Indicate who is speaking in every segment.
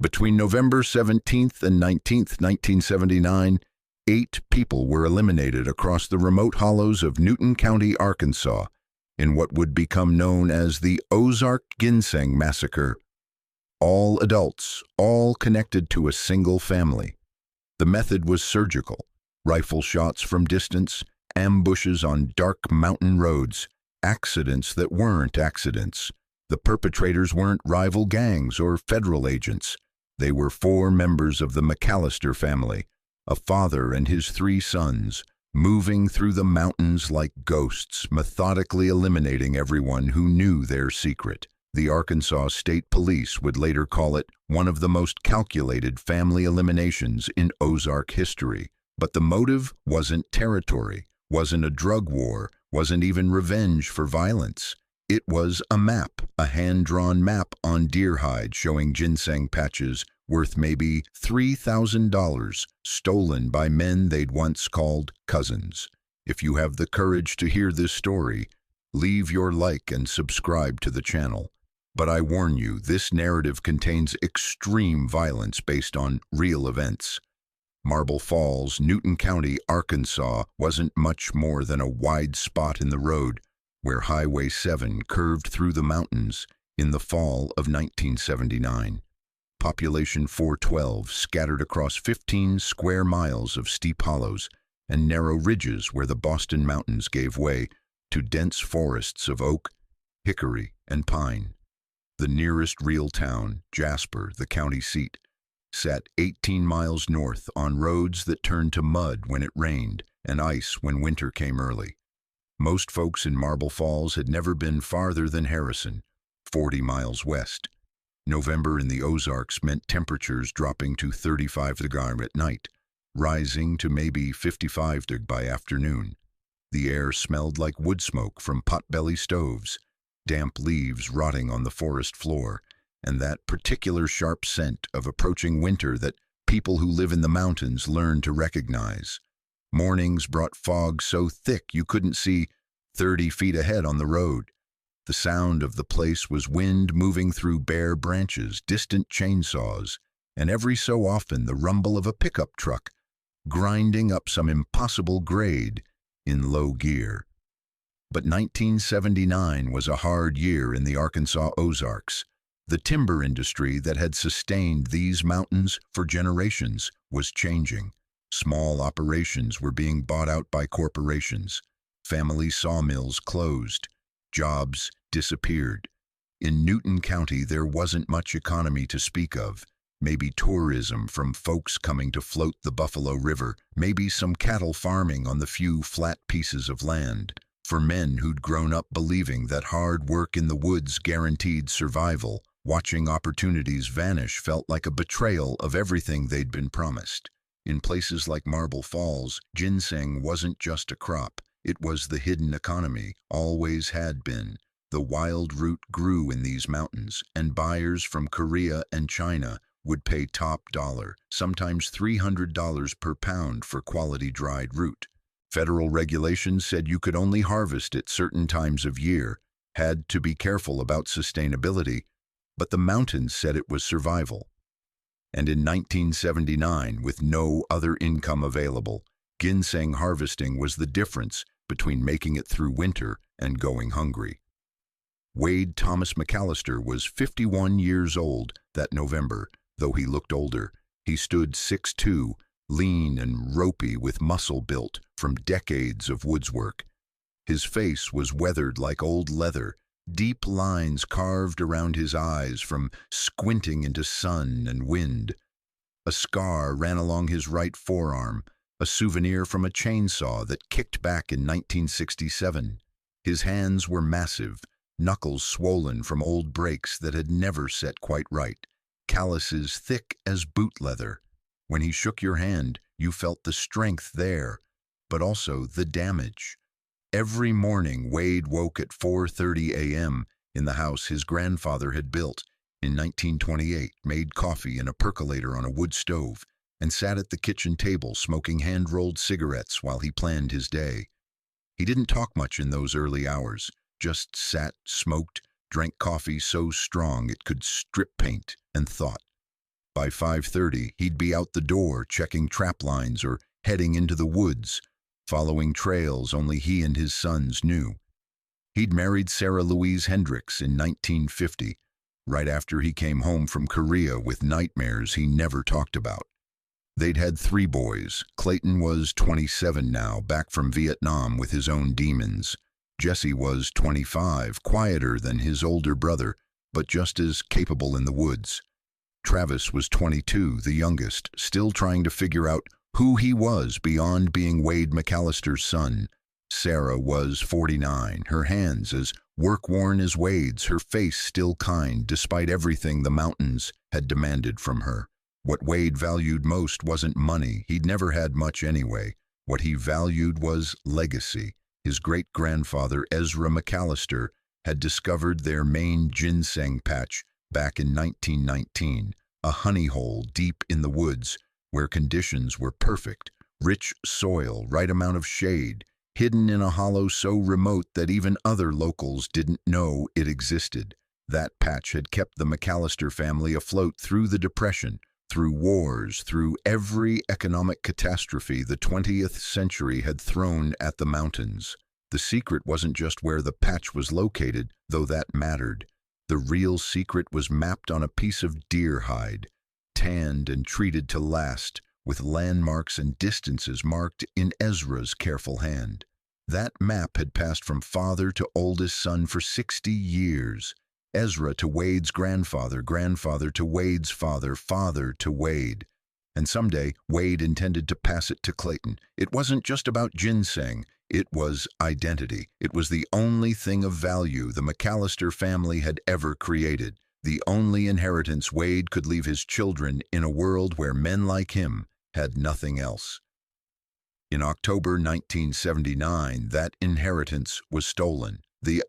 Speaker 1: Between November 17th and 19th, 1979, 8 people were eliminated across the remote hollows of Newton County, Arkansas, in what would become known as the Ozark Ginseng Massacre. All adults, all connected to a single family. The method was surgical: rifle shots from distance, ambushes on dark mountain roads, accidents that weren't accidents. The perpetrators weren't rival gangs or federal agents. They were 4 members of the McCallister family, a father and his 3 sons, moving through the mountains like ghosts, methodically eliminating everyone who knew their secret. The Arkansas State Police would later call it one of the most calculated family eliminations in Ozark history. But the motive wasn't territory, wasn't a drug war, wasn't even revenge for violence. It was a map, a hand-drawn map on deer hide showing ginseng patches worth maybe $3,000, stolen by men they'd once called cousins. If you have the courage to hear this story, leave your like and subscribe to the channel. But I warn you, this narrative contains extreme violence based on real events. Marble Falls, Newton County, Arkansas wasn't much more than a wide spot in the road where Highway 7 curved through the mountains in the fall of 1979. Population 412, scattered across 15 square miles of steep hollows and narrow ridges where the Boston Mountains gave way to dense forests of oak, hickory, and pine. The nearest real town, Jasper, the county seat, sat 18 miles north on roads that turned to mud when it rained and ice when winter came early. Most folks in Marble Falls had never been farther than Harrison, 40 miles west. November in the Ozarks meant temperatures dropping to 35 degrees at night, rising to maybe 55 degrees by afternoon. The air smelled like wood smoke from potbelly stoves, damp leaves rotting on the forest floor, and that particular sharp scent of approaching winter that people who live in the mountains learn to recognize. Mornings brought fog so thick you couldn't see 30 feet ahead on the road. The sound of the place was wind moving through bare branches, distant chainsaws, and every so often the rumble of a pickup truck grinding up some impossible grade in low gear. But 1979 was a hard year in the Arkansas Ozarks. The timber industry that had sustained these mountains for generations was changing. Small operations were being bought out by corporations. Family sawmills closed. Jobs disappeared. In Newton County, there wasn't much economy to speak of. Maybe tourism from folks coming to float the Buffalo River, maybe some cattle farming on the few flat pieces of land. For men who'd grown up believing that hard work in the woods guaranteed survival, watching opportunities vanish felt like a betrayal of everything they'd been promised. In places like Marble Falls, ginseng wasn't just a crop. It was the hidden economy, always had been. The wild root grew in these mountains, and buyers from Korea and China would pay top dollar, sometimes $300 per pound for quality dried root. Federal regulations said you could only harvest at certain times of year, had to be careful about sustainability, but the mountains said it was survival. And in 1979, with no other income available, ginseng harvesting was the difference between making it through winter and going hungry. Wade Thomas McCallister was 51 years old that November. Though he looked older, he stood 6'2", lean and ropey with muscle built from decades of woods work. His face was weathered like old leather, deep lines carved around his eyes from squinting into sun and wind. A scar ran along his right forearm, a souvenir from a chainsaw that kicked back in 1967. His hands were massive, knuckles swollen from old breaks that had never set quite right, calluses thick as boot leather. When he shook your hand, you felt the strength there, but also the damage. Every morning, Wade woke at 4:30 a.m. in the house his grandfather had built in 1928, made coffee in a percolator on a wood stove, and sat at the kitchen table smoking hand-rolled cigarettes while he planned his day. He didn't talk much in those early hours, just sat, smoked, drank coffee so strong it could strip paint, and thought. By 5:30, he'd be out the door, checking trap lines or heading into the woods, following trails only he and his sons knew. He'd married Sarah Louise Hendricks in 1950, right after he came home from Korea with nightmares he never talked about. They'd had 3 boys. Clayton was 27 now, back from Vietnam with his own demons. Jesse was 25, quieter than his older brother, but just as capable in the woods. Travis was 22, the youngest, still trying to figure out who he was beyond being Wade McCallister's son. Sarah was 49, her hands as work-worn as Wade's, her face still kind despite everything the mountains had demanded from her. What Wade valued most wasn't money. He'd never had much anyway. What he valued was legacy. His great-grandfather, Ezra McCallister, had discovered their main ginseng patch back in 1919, a honey hole deep in the woods where conditions were perfect, rich soil, right amount of shade, hidden in a hollow so remote that even other locals didn't know it existed. That patch had kept the McCallister family afloat through the Depression, through wars, through every economic catastrophe the 20th century had thrown at the mountains. The secret wasn't just where the patch was located, though that mattered. The real secret was mapped on a piece of deer hide, tanned and treated to last, with landmarks and distances marked in Ezra's careful hand. That map had passed from father to oldest son for 60 years. Ezra to Wade's grandfather, grandfather to Wade's father, father to Wade. And someday, Wade intended to pass it to Clayton. It wasn't just about ginseng. It was identity. It was the only thing of value the McCallister family had ever created, the only inheritance Wade could leave his children in a world where men like him had nothing else. In October 1979, that inheritance was stolen. The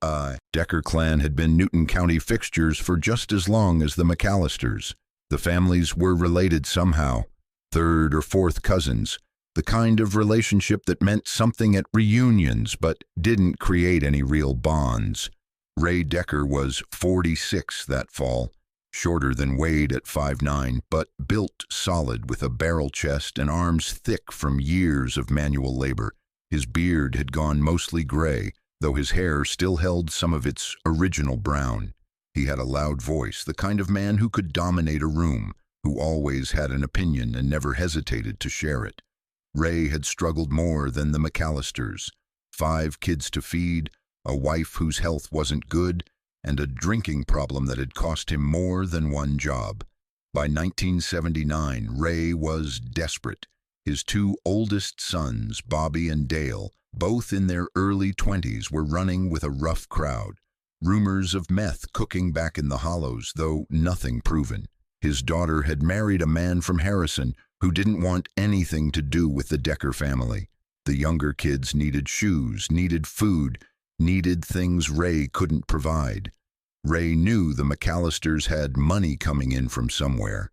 Speaker 1: Decker clan had been Newton County fixtures for just as long as the McCallisters. The families were related somehow, 3rd or 4th cousins, the kind of relationship that meant something at reunions but didn't create any real bonds. Ray Decker was 46 that fall, shorter than Wade at 5'9", but built solid with a barrel chest and arms thick from years of manual labor. His beard had gone mostly gray, though his hair still held some of its original brown. He had a loud voice, the kind of man who could dominate a room, who always had an opinion and never hesitated to share it. Ray had struggled more than the McCallisters. 5 kids to feed, a wife whose health wasn't good, and a drinking problem that had cost him more than one job. By 1979, Ray was desperate. His 2 oldest sons, Bobby and Dale, both in their early 20s, were running with a rough crowd. Rumors of meth cooking back in the hollows, though nothing proven. His daughter had married a man from Harrison who didn't want anything to do with the Decker family. The younger kids needed shoes, needed food, needed things Ray couldn't provide. Ray knew the McCallisters had money coming in from somewhere.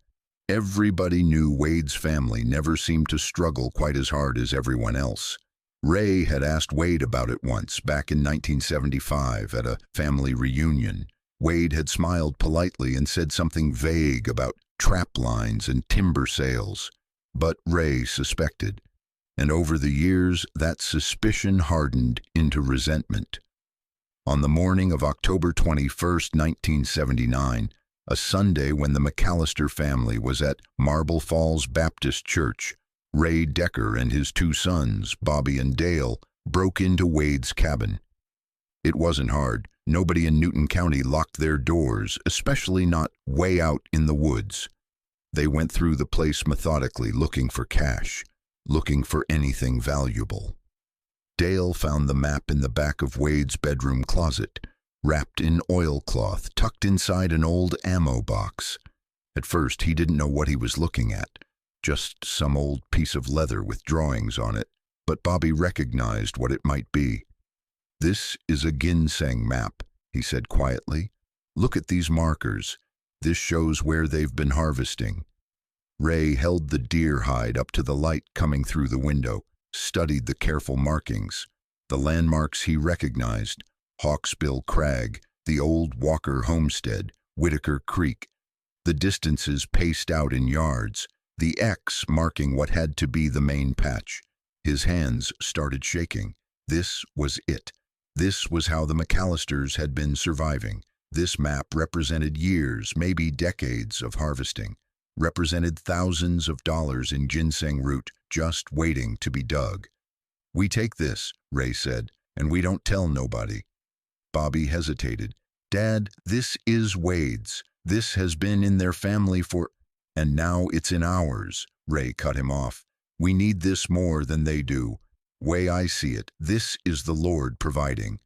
Speaker 1: Everybody knew Wade's family never seemed to struggle quite as hard as everyone else. Ray had asked Wade about it once, back in 1975, at a family reunion. Wade had smiled politely and said something vague about trap lines and timber sales. But Ray suspected. And over the years, that suspicion hardened into resentment. On the morning of October 21, 1979, a Sunday when the McCallister family was at Marble Falls Baptist Church, Ray Decker and his 2 sons, Bobby and Dale, broke into Wade's cabin. It wasn't hard. Nobody in Newton County locked their doors, especially not way out in the woods. They went through the place methodically, looking for cash, looking for anything valuable. Dale found the map in the back of Wade's bedroom closet, wrapped in oilcloth, tucked inside an old ammo box. At first, he didn't know what he was looking at. Just some old piece of leather with drawings on it, but Bobby recognized what it might be. "This is a ginseng map," he said quietly. "Look at these markers. This shows where they've been harvesting." Ray held the deer hide up to the light coming through the window, studied the careful markings. The landmarks he recognized: Hawksbill Crag, the old Walker homestead, Whitaker Creek. the distances paced out in yards, the X marking what had to be the main patch. His hands started shaking. This was it. This was how the McCallisters had been surviving. This map represented years, maybe decades of harvesting, represented thousands of dollars in ginseng root just waiting to be dug. "We take this," Ray said, "and we don't tell nobody." Bobby hesitated. "Dad, this is Wade's. This has been in their family for—" "And now it's in ours," Ray cut him off. "We need this more than they do. Way I see it, this is the Lord providing."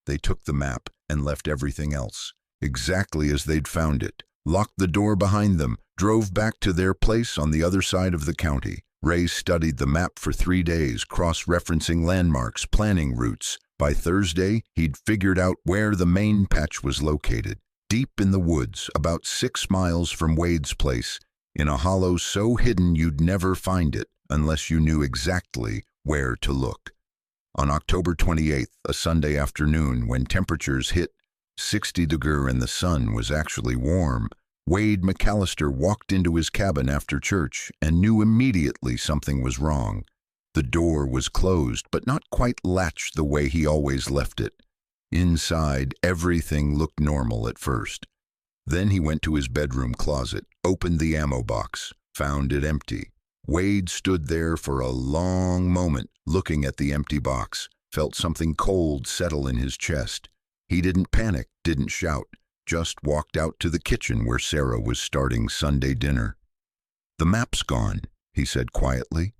Speaker 1: They took the map and left everything else, exactly as they'd found it, locked the door behind them, drove back to their place on the other side of the county. Ray studied the map for 3 days, cross-referencing landmarks, planning routes. By Thursday, he'd figured out where the main patch was located, deep in the woods, about 6 miles from Wade's place, in a hollow so hidden you'd never find it unless you knew exactly where to look. On October 28th, a Sunday afternoon, when temperatures hit 60 degrees and the sun was actually warm, Wade McCallister walked into his cabin after church and knew immediately something was wrong. The door was closed, but not quite latched the way he always left it. Inside, everything looked normal at first. Then he went to his bedroom closet, opened the ammo box, found it empty. Wade stood there for a long moment, looking at the empty box, felt something cold settle in his chest. He didn't panic, didn't shout, just walked out to the kitchen where Sarah was starting Sunday dinner. "The map's gone," he said quietly.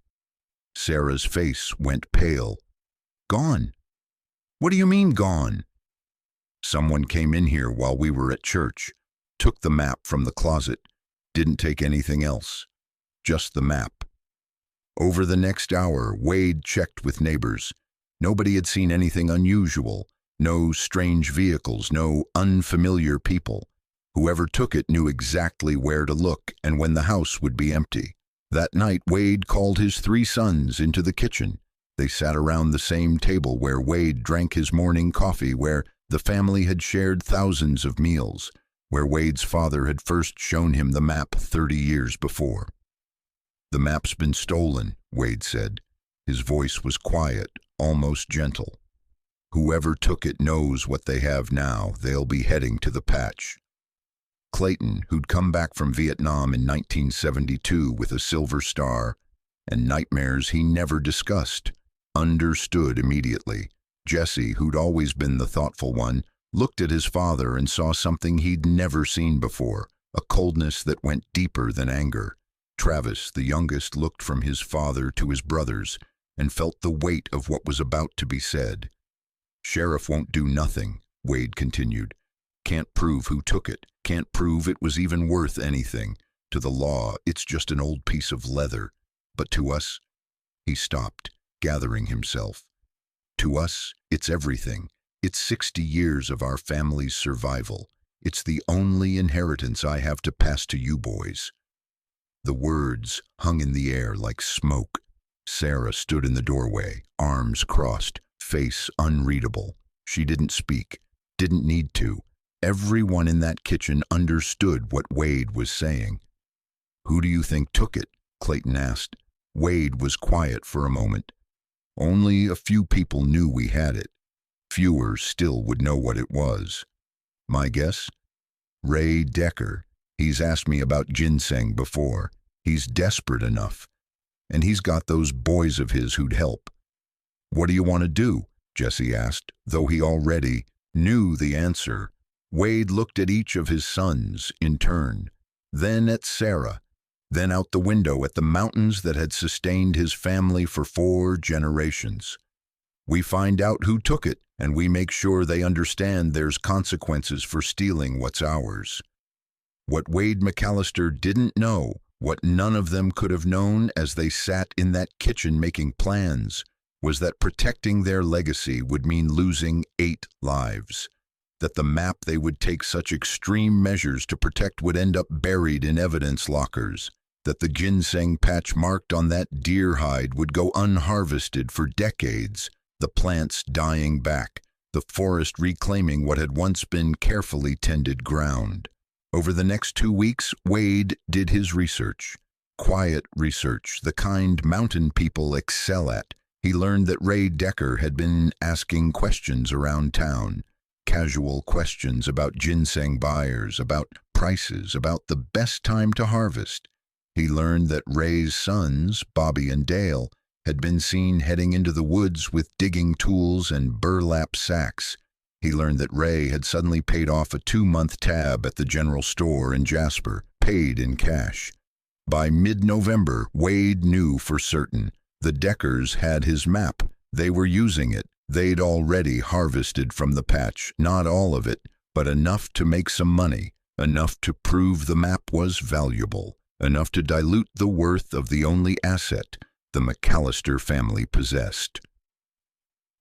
Speaker 1: Sarah's face went pale. "Gone? What do you mean gone?" "Someone came in here while we were at church, took the map from the closet, didn't take anything else. Just the map." Over the next hour, Wade checked with neighbors. Nobody had seen anything unusual, no strange vehicles, no unfamiliar people. Whoever took it knew exactly where to look and when the house would be empty. That night, Wade called his 3 sons into the kitchen. They sat around the same table where Wade drank his morning coffee, where the family had shared thousands of meals, where Wade's father had first shown him the map 30 years before. "The map's been stolen," Wade said. His voice was quiet, almost gentle. "Whoever took it knows what they have now. They'll be heading to the patch." Clayton, who'd come back from Vietnam in 1972 with a silver star and nightmares he never discussed, understood immediately. Jesse, who'd always been the thoughtful one, looked at his father and saw something he'd never seen before, a coldness that went deeper than anger. Travis, the youngest, looked from his father to his brothers and felt the weight of what was about to be said. "Sheriff won't do nothing," Wade continued. "Can't prove who took it, can't prove it was even worth anything. To the law, it's just an old piece of leather. But to us—" He stopped, gathering himself. "To us, it's everything. It's 60 years of our family's survival. It's the only inheritance I have to pass to you boys." The words hung in the air like smoke. Sarah stood in the doorway, arms crossed, face unreadable. She didn't speak, didn't need to. Everyone in that kitchen understood what Wade was saying. "Who do you think took it?" Clayton asked. Wade was quiet for a moment. "Only a few people knew we had it. Fewer still would know what it was. My guess? Ray Decker. He's asked me about ginseng before. He's desperate enough. And he's got those boys of his who'd help." "What do you want to do?" Jesse asked, though he already knew the answer. Wade looked at each of his sons in turn, then at Sarah, then out the window at the mountains that had sustained his family for 4 generations. "We find out who took it, and we make sure they understand there's consequences for stealing what's ours." What Wade McCallister didn't know, what none of them could have known as they sat in that kitchen making plans, was that protecting their legacy would mean losing 8 lives. That the map they would take such extreme measures to protect would end up buried in evidence lockers. That the ginseng patch marked on that deer hide would go unharvested for decades, the plants dying back, the forest reclaiming what had once been carefully tended ground. Over the next 2 weeks, Wade did his research. Quiet research, the kind mountain people excel at. He learned that Ray Decker had been asking questions around town. Casual questions about ginseng buyers, about prices, about the best time to harvest. He learned that Ray's sons, Bobby and Dale, had been seen heading into the woods with digging tools and burlap sacks. He learned that Ray had suddenly paid off a 2-month tab at the general store in Jasper, paid in cash. By mid-November, Wade knew for certain. The Deckers had his map. They were using it. They'd already harvested from the patch, not all of it, but enough to make some money, enough to prove the map was valuable, enough to dilute the worth of the only asset the McCallister family possessed.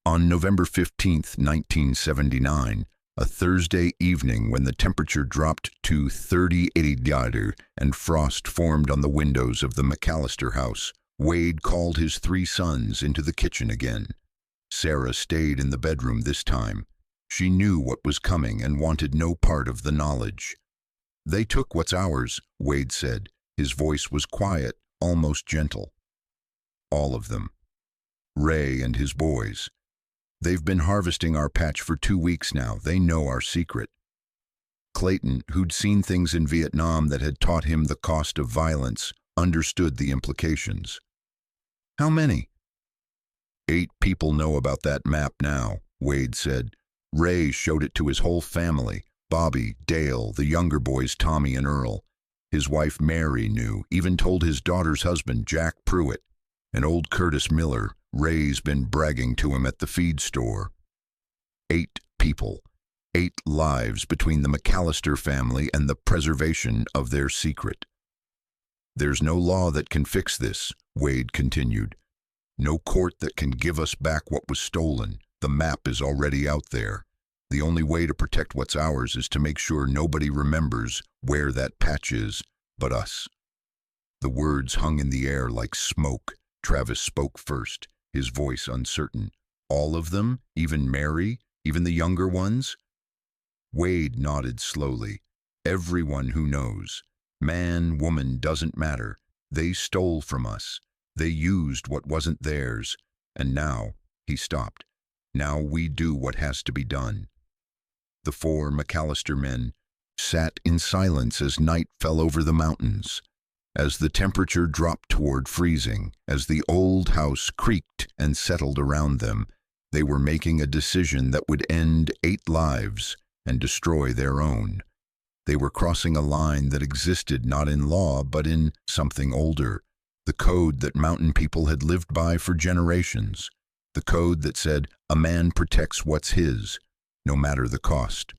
Speaker 1: On November 15, 1979, a Thursday evening when the temperature dropped to 38 and frost formed on the windows of the McCallister house, Wade called his 3 sons into the kitchen again. Sarah stayed in the bedroom this time. She knew what was coming and wanted no part of the knowledge. "They took what's ours," Wade said. His voice was quiet, almost gentle. "All of them. Ray and his boys. They've been harvesting our patch for 2 weeks now. They know our secret." Clayton, who'd seen things in Vietnam that had taught him the cost of violence, understood the implications. "How many?" 8 people know about that map now," Wade said. "Ray showed it to his whole family, Bobby, Dale, the younger boys Tommy and Earl. His wife Mary knew, even told his daughter's husband Jack Pruitt. And old Curtis Miller, Ray's been bragging to him at the feed store. 8 people, 8 lives between the McCallister family and the preservation of their secret. There's no law that can fix this," Wade continued. "No court that can give us back what was stolen. The map is already out there. The only way to protect what's ours is to make sure nobody remembers where that patch is but us." The words hung in the air like smoke. Travis spoke first, his voice uncertain. "All of them? Even Mary? Even the younger ones?" Wade nodded slowly. "Everyone who knows. Man, woman, doesn't matter. They stole from us. They used what wasn't theirs. And now," he stopped, "now we do what has to be done." The 4 McCallister men sat in silence as night fell over the mountains. As the temperature dropped toward freezing, as the old house creaked and settled around them, they were making a decision that would end 8 lives and destroy their own. They were crossing a line that existed not in law but in something older, the code that mountain people had lived by for generations, the code that said a man protects what's his, no matter the cost.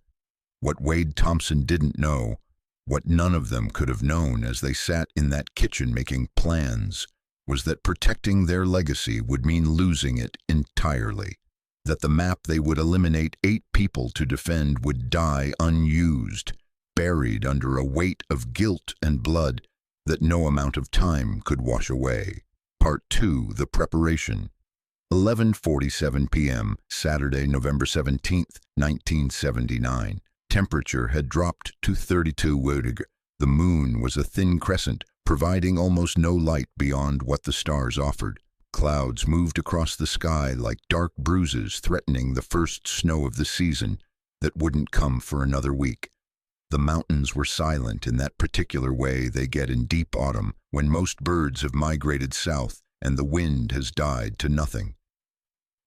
Speaker 1: What Wade Thompson didn't know, what none of them could have known as they sat in that kitchen making plans, was that protecting their legacy would mean losing it entirely, that the map they would eliminate 8 people to defend would die unused, buried under a weight of guilt and blood that no amount of time could wash away. Part 2, The Preparation. 11:47 p.m., Saturday, November 17, 1979. Temperature had dropped to 32 Wodig. The moon was a thin crescent, providing almost no light beyond what the stars offered. Clouds moved across the sky like dark bruises threatening the first snow of the season that wouldn't come for another week. The mountains were silent in that particular way they get in deep autumn when most birds have migrated south and the wind has died to nothing.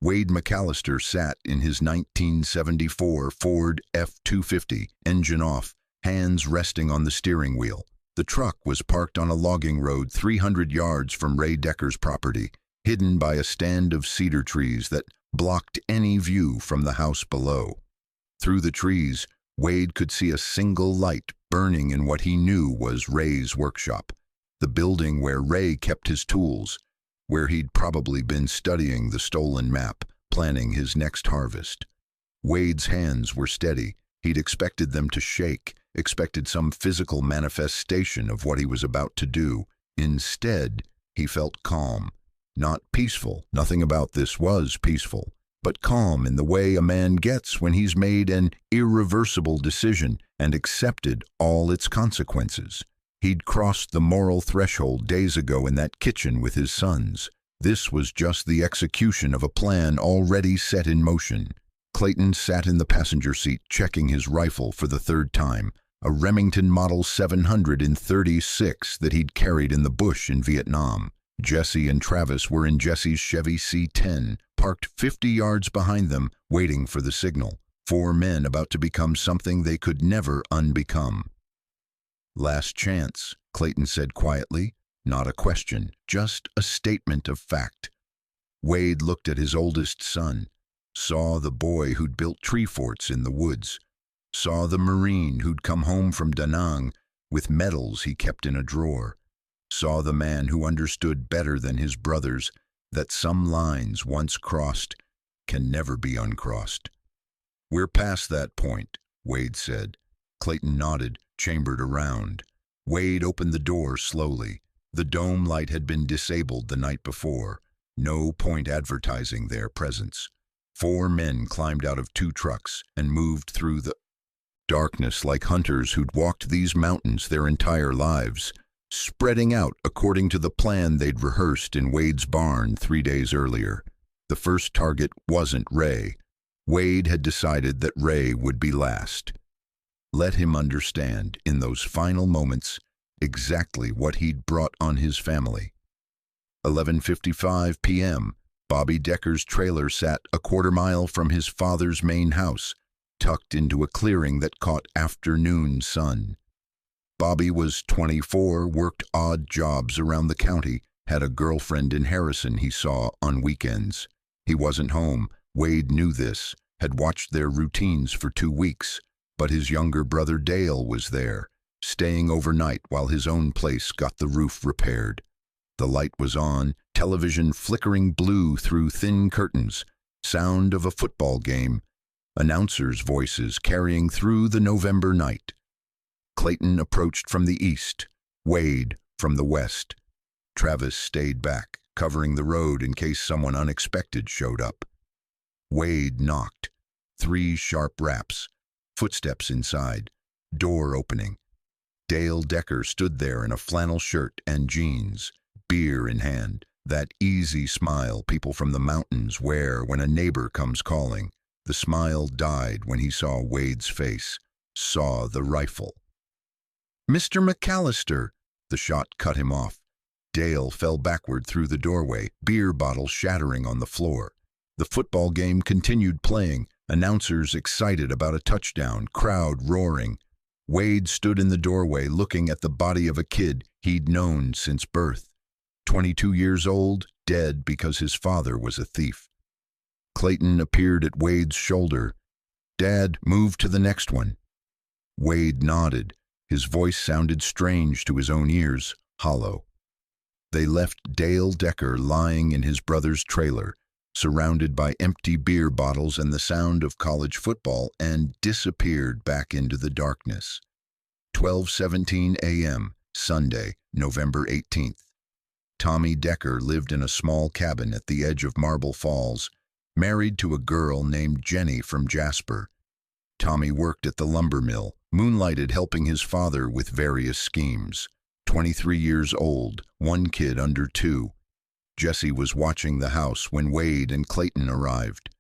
Speaker 1: Wade McCallister sat in his 1974 Ford F-250, engine off, hands resting on the steering wheel. The truck was parked on a logging road 300 yards from Ray Decker's property, hidden by a stand of cedar trees that blocked any view from the house below. Through the trees, Wade could see a single light burning in what he knew was Ray's workshop, the building where Ray kept his tools, where he'd probably been studying the stolen map, planning his next harvest. Wade's hands were steady. He'd expected them to shake, expected some physical manifestation of what he was about to do. Instead, he felt calm, not peaceful. Nothing about this was peaceful. but calm in the way a man gets when he's made an irreversible decision and accepted all its consequences. He'd crossed the moral threshold days ago in that kitchen with his sons. This was just the execution of a plan already set in motion. Clayton sat in the passenger seat, checking his rifle for the third time, a Remington Model 736 that he'd carried in the bush in Vietnam. Jesse and Travis were in Jesse's Chevy C10, parked 50 yards behind them, waiting for the signal. 4 men about to become something they could never unbecome. "Last chance," Clayton said quietly. Not a question, just a statement of fact. Wade looked at his oldest son, saw the boy who'd built tree forts in the woods, saw the Marine who'd come home from Da Nang with medals he kept in a drawer, saw the man who understood better than his brothers that some lines once crossed can never be uncrossed. "We're past that point," Wade said. Clayton nodded, chambered around. Wade opened the door slowly. The dome light had been disabled the night before. No point advertising their presence. 4 men climbed out of 2 trucks and moved through the darkness like hunters who'd walked these mountains their entire lives, spreading out according to the plan they'd rehearsed in Wade's barn 3 days earlier. The first target wasn't Ray. Wade had decided that Ray would be last. Let him understand, in those final moments, exactly what he'd brought on his family. 11:55 p.m., Bobby Decker's trailer sat a quarter-mile from his father's main house, tucked into a clearing that caught afternoon sun. Bobby was 24, worked odd jobs around the county, had a girlfriend in Harrison he saw on weekends. He wasn't home. Wade knew this, had watched their routines for 2 weeks, but his younger brother Dale was there, staying overnight while his own place got the roof repaired. The light was on, television flickering blue through thin curtains, sound of a football game, announcers' voices carrying through the November night. Clayton approached from the east, Wade from the west. Travis stayed back, covering the road in case someone unexpected showed up. Wade knocked. 3 sharp raps, footsteps inside, door opening. Dale Decker stood there in a flannel shirt and jeans, beer in hand, that easy smile people from the mountains wear when a neighbor comes calling. The smile died when he saw Wade's face, saw the rifle. "Mr. McCallister!" The shot cut him off. Dale fell backward through the doorway, beer bottle shattering on the floor. The football game continued playing, announcers excited about a touchdown, crowd roaring. Wade stood in the doorway looking at the body of a kid he'd known since birth. 22 years old, dead because his father was a thief. Clayton appeared at Wade's shoulder. "Dad, move to the next one." Wade nodded. His voice sounded strange to his own ears, hollow. They left Dale Decker lying in his brother's trailer, surrounded by empty beer bottles and the sound of college football, and disappeared back into the darkness. 12:17 a.m., Sunday, November 18th. Tommy Decker lived in a small cabin at the edge of Marble Falls, married to a girl named Jenny from Jasper. Tommy worked at the lumber mill, moonlighted helping his father with various schemes. 23 years old, 1 kid under 2. Jesse was watching the house when Wade and Clayton arrived.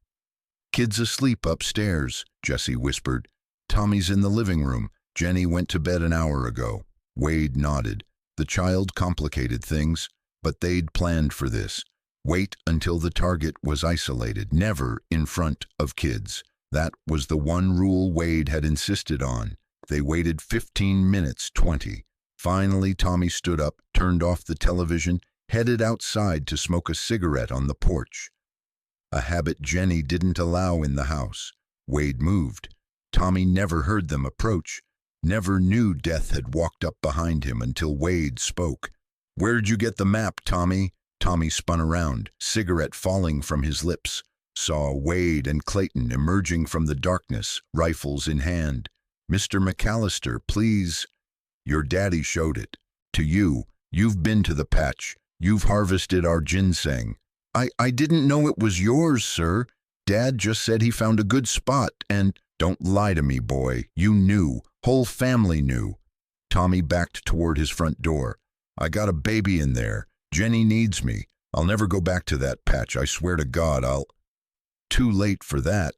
Speaker 1: "Kid's asleep upstairs," Jesse whispered. "Tommy's in the living room. Jenny went to bed an hour ago." Wade nodded. The child complicated things, but they'd planned for this. Wait until the target was isolated, never in front of kids. That was the one rule Wade had insisted on. They waited 15 minutes, 20. Finally, Tommy stood up, turned off the television, headed outside to smoke a cigarette on the porch. A habit Jenny didn't allow in the house. Wade moved. Tommy never heard them approach, never knew death had walked up behind him until Wade spoke. "Where'd you get the map, Tommy?" Tommy spun around, cigarette falling from his lips, saw Wade and Clayton emerging from the darkness, rifles in hand. "Mr. McCallister, please." "Your daddy showed it. To you. You've been to the patch. You've harvested our ginseng." I didn't know it was yours, sir." Dad just said he found a good spot and, don't lie to me, boy. You knew. Whole family knew. Tommy backed toward his front door. I got a baby in there. Jenny needs me. I'll never go back to that patch. I swear to God, I'll... Too late for that.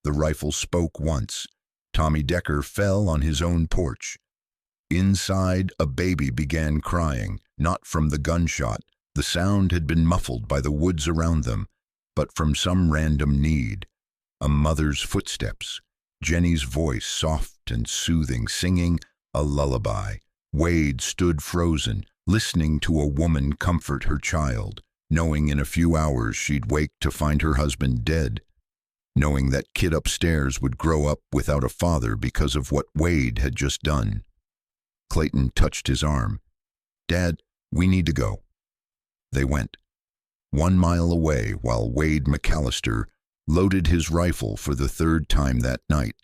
Speaker 1: The rifle spoke once. Tommy Decker fell on his own porch. Inside, a baby began crying, not from the gunshot. The sound had been muffled by the woods around them, but from some random need. A mother's footsteps. Jenny's voice, soft and soothing, singing a lullaby. Wade stood frozen, listening to a woman comfort her child, knowing in a few hours she'd wake to find her husband dead, knowing that kid upstairs would grow up without a father because of what Wade had just done. Clayton touched his arm. Dad, we need to go. They went. 1 mile away, while Wade McCallister loaded his rifle for the third time that night,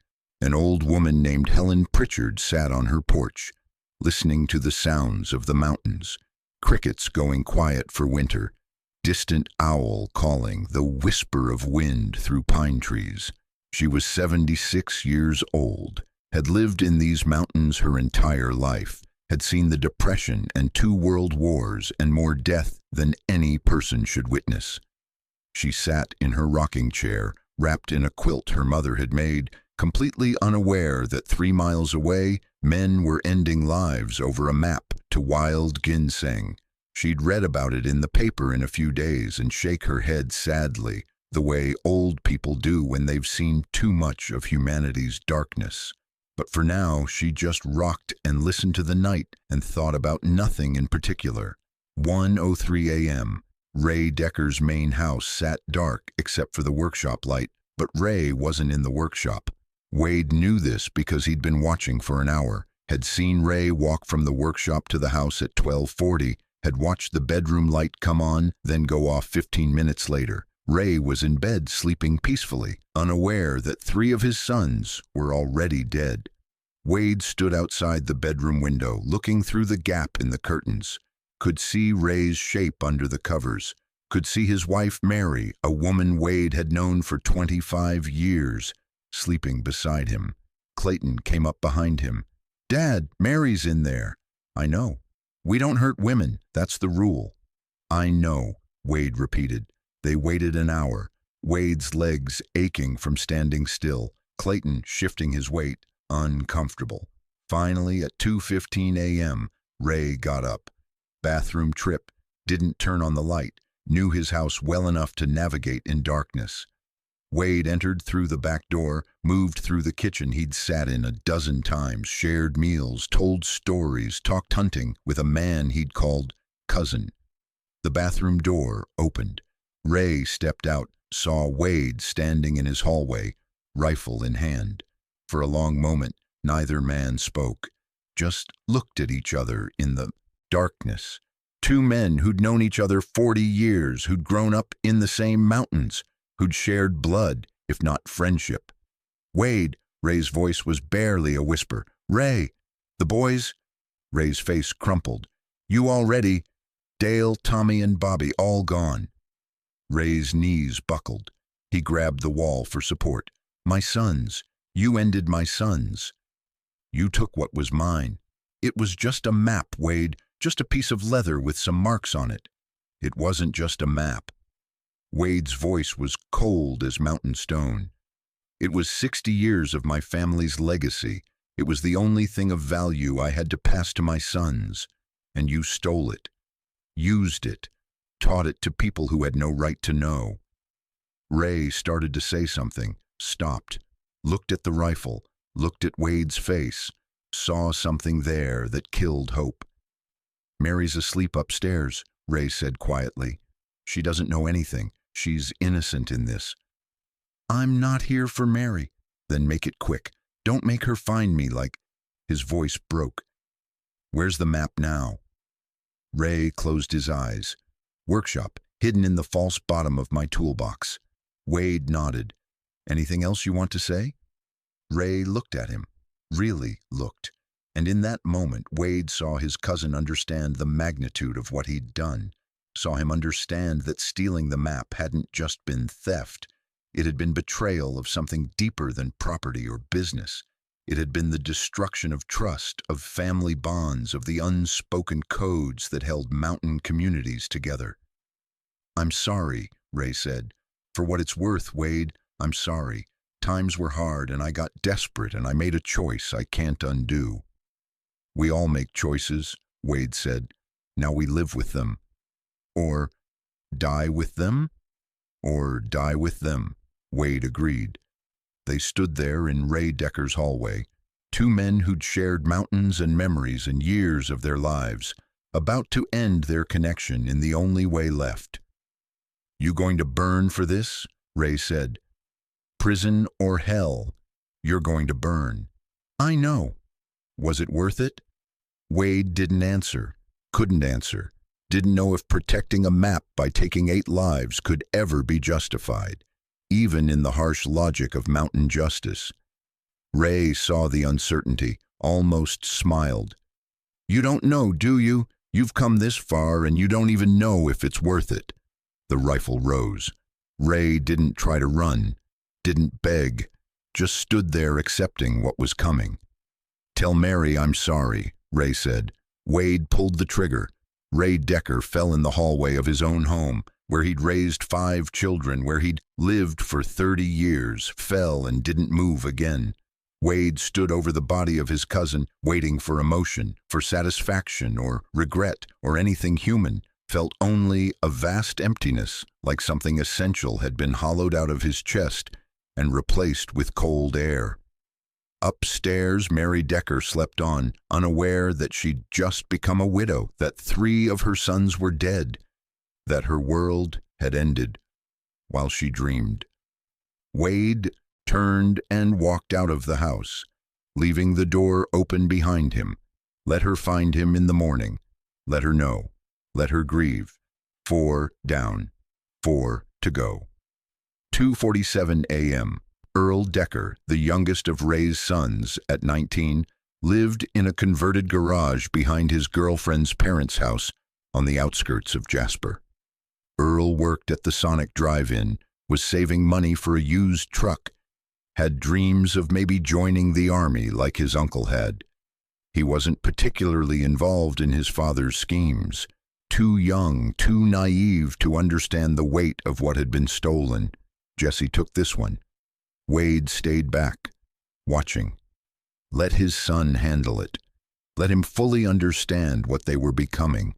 Speaker 1: an old woman named Helen Pritchard sat on her porch, listening to the sounds of the mountains, crickets going quiet for winter, distant owl calling, the whisper of wind through pine trees. She was 76 years old, had lived in these mountains her entire life, had seen the Depression and 2 world wars and more death than any person should witness. She sat in her rocking chair, wrapped in a quilt her mother had made, completely unaware that 3 miles away, men were ending lives over a map to wild ginseng. She'd read about it in the paper in a few days and shake her head sadly, the way old people do when they've seen too much of humanity's darkness. But for now, she just rocked and listened to the night and thought about nothing in particular. 1:03 a.m. Ray Decker's main house sat dark except for the workshop light, but Ray wasn't in the workshop. Wade knew this because he'd been watching for an hour, had seen Ray walk from the workshop to the house at 12:40, had watched the bedroom light come on, then go off 15 minutes later. Ray was in bed sleeping peacefully, unaware that 3 of his sons were already dead. Wade stood outside the bedroom window, looking through the gap in the curtains, could see Ray's shape under the covers, could see his wife Mary, a woman Wade had known for 25 years, sleeping beside him. Clayton came up behind him. Dad, Mary's in there. I know. We don't hurt women. That's the rule. I know, Wade repeated. They waited an hour, Wade's legs aching from standing still, Clayton shifting his weight, uncomfortable. Finally, at 2:15 a.m., Ray got up. Bathroom trip, didn't turn on the light, knew his house well enough to navigate in darkness. Wade entered through the back door, moved through the kitchen he'd sat in a dozen times, shared meals, told stories, talked hunting with a man he'd called cousin. The bathroom door opened. Ray stepped out, saw Wade standing in his hallway, rifle in hand. For a long moment, neither man spoke, just looked at each other in the darkness. 2 men who'd known each other 40 years, who'd grown up in the same mountains, who'd shared blood, if not friendship. Wade, Ray's voice was barely a whisper. Ray, the boys? Ray's face crumpled. You all ready? Dale, Tommy, and Bobby all gone. Ray's knees buckled. He grabbed the wall for support. My sons. You ended my sons. You took what was mine. It was just a map, Wade, just a piece of leather with some marks on it. It wasn't just a map. Wade's voice was cold as mountain stone. It was 60 years of my family's legacy. It was the only thing of value I had to pass to my sons. And you stole it, used it, taught it to people who had no right to know. Ray started to say something, stopped, looked at the rifle, looked at Wade's face, saw something there that killed hope. Mary's asleep upstairs, Ray said quietly. She doesn't know anything. She's innocent in this. I'm not here for Mary. Then make it quick. Don't make her find me like... His voice broke. Where's the map now? Ray closed his eyes. Workshop, hidden in the false bottom of my toolbox. Wade nodded. Anything else you want to say? Ray looked at him, really looked. And in that moment, Wade saw his cousin understand the magnitude of what he'd done, saw him understand that stealing the map hadn't just been theft. It had been betrayal of something deeper than property or business. It had been the destruction of trust, of family bonds, of the unspoken codes that held mountain communities together. "I'm sorry," Ray said. "For what it's worth, Wade, I'm sorry. Times were hard and I got desperate and I made a choice I can't undo." "We all make choices," Wade said. "Now we live with them. Or die with them?" "Or die with them," Wade agreed. They stood there in Ray Decker's hallway, two men who'd shared mountains and memories and years of their lives, about to end their connection in the only way left. "You going to burn for this?" Ray said. "Prison or hell, you're going to burn." "I know." "Was it worth it?" Wade didn't answer, couldn't answer, didn't know if protecting a map by taking 8 lives could ever be justified, even in the harsh logic of mountain justice. Ray saw the uncertainty, almost smiled. "You don't know, do you? You've come this far and you don't even know if it's worth it." The rifle rose. Ray didn't try to run, didn't beg, just stood there accepting what was coming. "Tell Mary I'm sorry," Ray said. Wade pulled the trigger. Ray Decker fell in the hallway of his own home, where he'd raised 5 children, where he'd lived for 30 years, fell and didn't move again. Wade stood over the body of his cousin, waiting for emotion, for satisfaction or regret or anything human, felt only a vast emptiness, like something essential had been hollowed out of his chest and replaced with cold air. Upstairs, Mary Decker slept on, unaware that she'd just become a widow, that 3 of her sons were dead, that her world had ended, while she dreamed. Wade turned and walked out of the house, leaving the door open behind him. Let her find him in the morning. Let her know. Let her grieve. 4 down. 4 to go. 2:47 a.m. Earl Decker, the youngest of Ray's sons, at 19, lived in a converted garage behind his girlfriend's parents' house on the outskirts of Jasper. Earl worked at the Sonic Drive-In, was saving money for a used truck, had dreams of maybe joining the army like his uncle had. He wasn't particularly involved in his father's schemes, too young, too naive to understand the weight of what had been stolen. Jesse took this one. Wade stayed back, watching. Let his son handle it. Let him fully understand what they were becoming.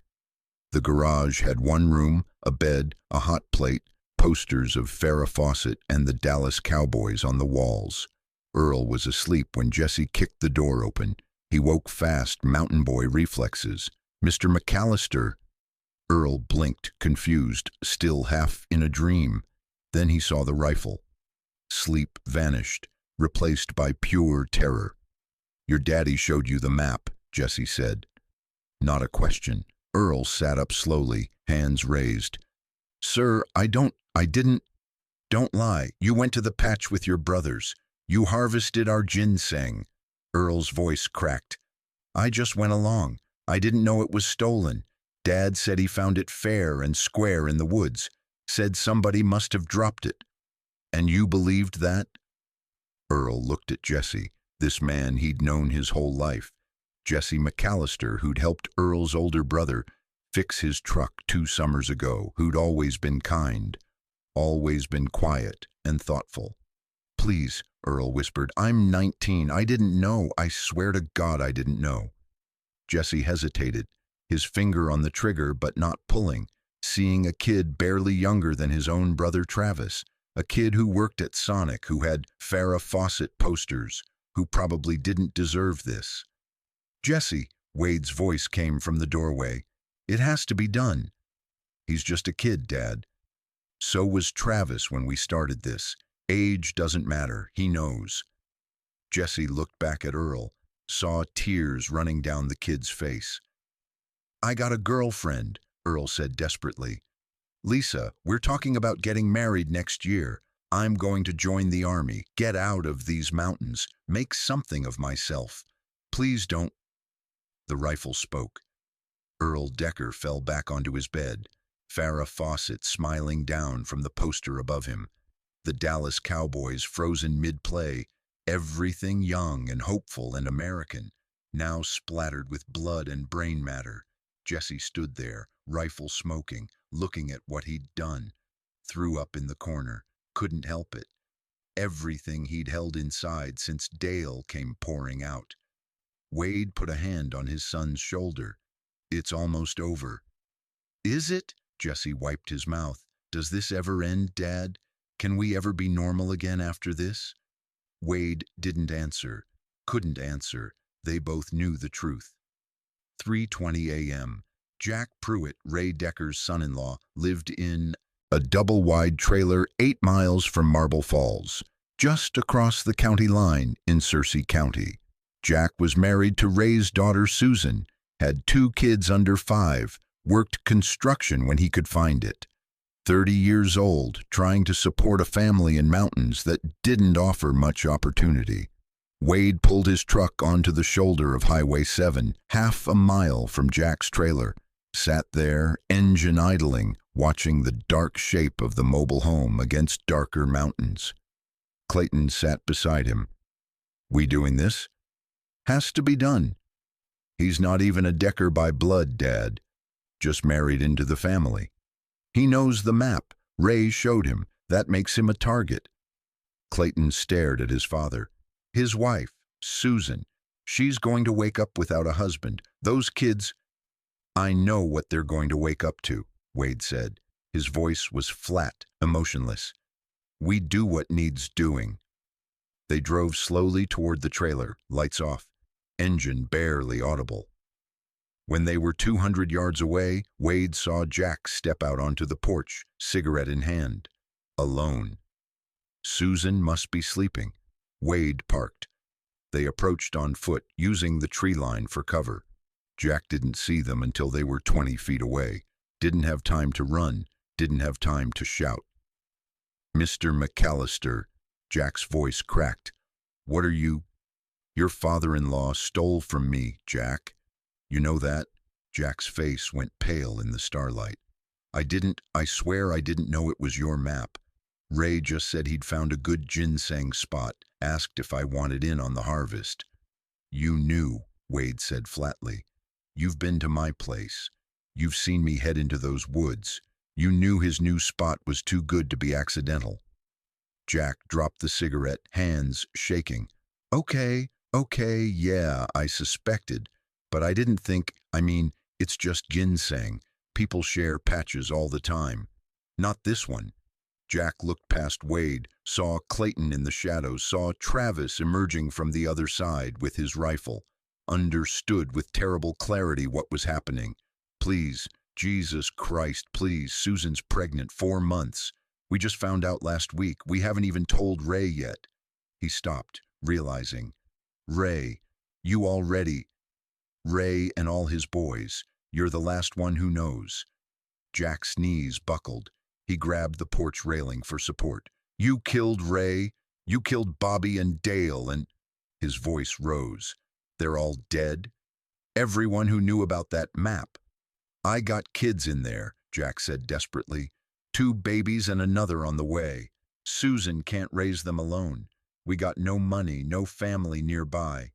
Speaker 1: The garage had 1 room, a bed, a hot plate, posters of Farrah Fawcett and the Dallas Cowboys on the walls. Earl was asleep when Jesse kicked the door open. He woke fast, mountain boy reflexes. "Mr. McCallister." Earl blinked, confused, still half in a dream. Then he saw the rifle. Sleep vanished, replaced by pure terror. "Your daddy showed you the map," Jesse said. Not a question. Earl sat up slowly, hands raised. "Sir, don't lie. You went to the patch with your brothers. You harvested our ginseng." Earl's voice cracked. "I just went along. I didn't know it was stolen. Dad said he found it fair and square in the woods. Said somebody must have dropped it." "And you believed that?" Earl looked at Jesse, this man he'd known his whole life. Jesse McCallister, who'd helped Earl's older brother fix his truck 2 summers ago, who'd always been kind, always been quiet and thoughtful. "Please," Earl whispered, "I'm 19. I didn't know. I swear to God I didn't know." Jesse hesitated, his finger on the trigger but not pulling, seeing a kid barely younger than his own brother Travis, a kid who worked at Sonic, who had Farrah Fawcett posters, who probably didn't deserve this. "Jesse," Wade's voice came from the doorway, "it has to be done." "He's just a kid, Dad." "So was Travis when we started this. Age doesn't matter. He knows." Jesse looked back at Earl, saw tears running down the kid's face. "I got a girlfriend," Earl said desperately. "Lisa, we're talking about getting married next year. I'm going to join the army, get out of these mountains, make something of myself. Please don't." The rifle spoke. Earl Decker fell back onto his bed, Farrah Fawcett smiling down from the poster above him. The Dallas Cowboys frozen mid-play, everything young and hopeful and American, now splattered with blood and brain matter. Jesse stood there, rifle smoking, looking at what he'd done. Threw up in the corner, couldn't help it. Everything he'd held inside since Dale came pouring out. Wade put a hand on his son's shoulder. It's almost over. Is it? Jesse wiped his mouth. Does this ever end, Dad? Can we ever be normal again after this? Wade didn't answer, couldn't answer. They both knew the truth. 3:20 a.m. Jack Pruitt, Ray Decker's son-in-law, lived in a double-wide trailer 8 miles from Marble Falls, just across the county line in Searcy County. Jack was married to Ray's daughter Susan, had 2 kids under 5, worked construction when he could find it. 30 years old, trying to support a family in mountains that didn't offer much opportunity. Wade pulled his truck onto the shoulder of Highway 7, half a mile from Jack's trailer, sat there, engine idling, watching the dark shape of the mobile home against darker mountains. Clayton sat beside him. We doing this? Has to be done. He's not even a Decker by blood, Dad. Just married into the family. He knows the map. Ray showed him. That makes him a target. Clayton stared at his father. His wife, Susan. She's going to wake up without a husband. Those kids... I know what they're going to wake up to, Wade said. His voice was flat, emotionless. We do what needs doing. They drove slowly toward the trailer, lights off, engine barely audible. When they were 200 yards away, Wade saw Jack step out onto the porch, cigarette in hand. Alone. Susan must be sleeping. Wade parked. They approached on foot, using the tree line for cover. Jack didn't see them until they were 20 feet away. Didn't have time to run. Didn't have time to shout. Mr. McCallister, Jack's voice cracked. What are you? Your father-in-law stole from me, Jack. You know that? Jack's face went pale in the starlight. I swear I didn't know it was your map. Ray just said he'd found a good ginseng spot, asked if I wanted in on the harvest. You knew, Wade said flatly. You've been to my place. You've seen me head into those woods. You knew his new spot was too good to be accidental. Jack dropped the cigarette, hands shaking. Okay, yeah, I suspected. But I didn't think, it's just ginseng. People share patches all the time. Not this one. Jack looked past Wade, saw Clayton in the shadows, saw Travis emerging from the other side with his rifle. Understood with terrible clarity what was happening. Please, Jesus Christ, please, Susan's pregnant, 4 months. We just found out last week. We haven't even told Ray yet. He stopped, realizing. Ray, you already... Ray and all his boys, you're the last one who knows. Jack's knees buckled. He grabbed the porch railing for support. You killed Ray. You killed Bobby and Dale and... His voice rose. They're all dead? Everyone who knew about that map. I got kids in there, Jack said desperately. 2 babies and another on the way. Susan can't raise them alone. We got no money, no family nearby.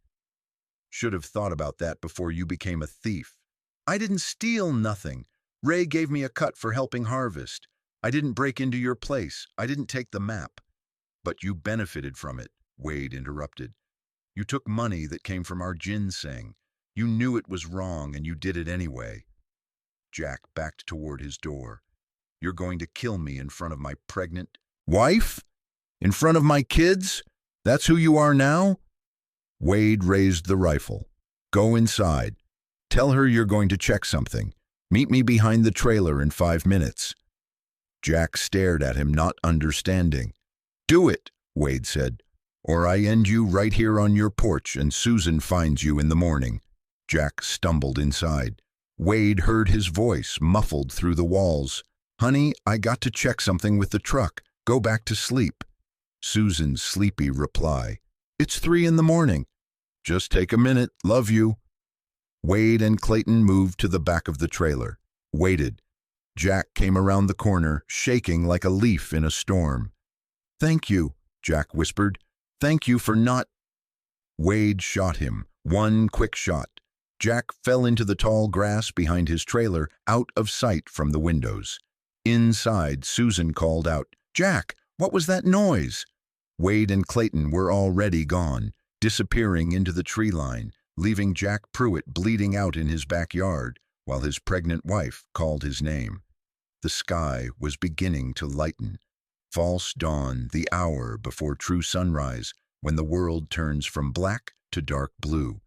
Speaker 1: Should have thought about that before you became a thief. I didn't steal nothing. Ray gave me a cut for helping harvest. I didn't break into your place. I didn't take the map. But you benefited from it, Wade interrupted. You took money that came from our ginseng. You knew it was wrong and you did it anyway. Jack backed toward his door. You're going to kill me in front of my pregnant wife? In front of my kids? That's who you are now? Wade raised the rifle. Go inside. Tell her you're going to check something. Meet me behind the trailer in 5 minutes. Jack stared at him, not understanding. Do it, Wade said, or I end you right here on your porch and Susan finds you in the morning. Jack stumbled inside. Wade heard his voice, muffled through the walls. Honey, I got to check something with the truck. Go back to sleep. Susan's sleepy reply. It's 3 in the morning. Just take a minute. Love you. Wade and Clayton moved to the back of the trailer. Waited. Jack came around the corner, shaking like a leaf in a storm. "Thank you," Jack whispered. "Thank you for not—" Wade shot him, one quick shot. Jack fell into the tall grass behind his trailer, out of sight from the windows. Inside, Susan called out, "Jack, what was that noise?" Wade and Clayton were already gone, disappearing into the tree line, leaving Jack Pruitt bleeding out in his backyard, while his pregnant wife called his name. The sky was beginning to lighten. False dawn, the hour before true sunrise, when the world turns from black to dark blue.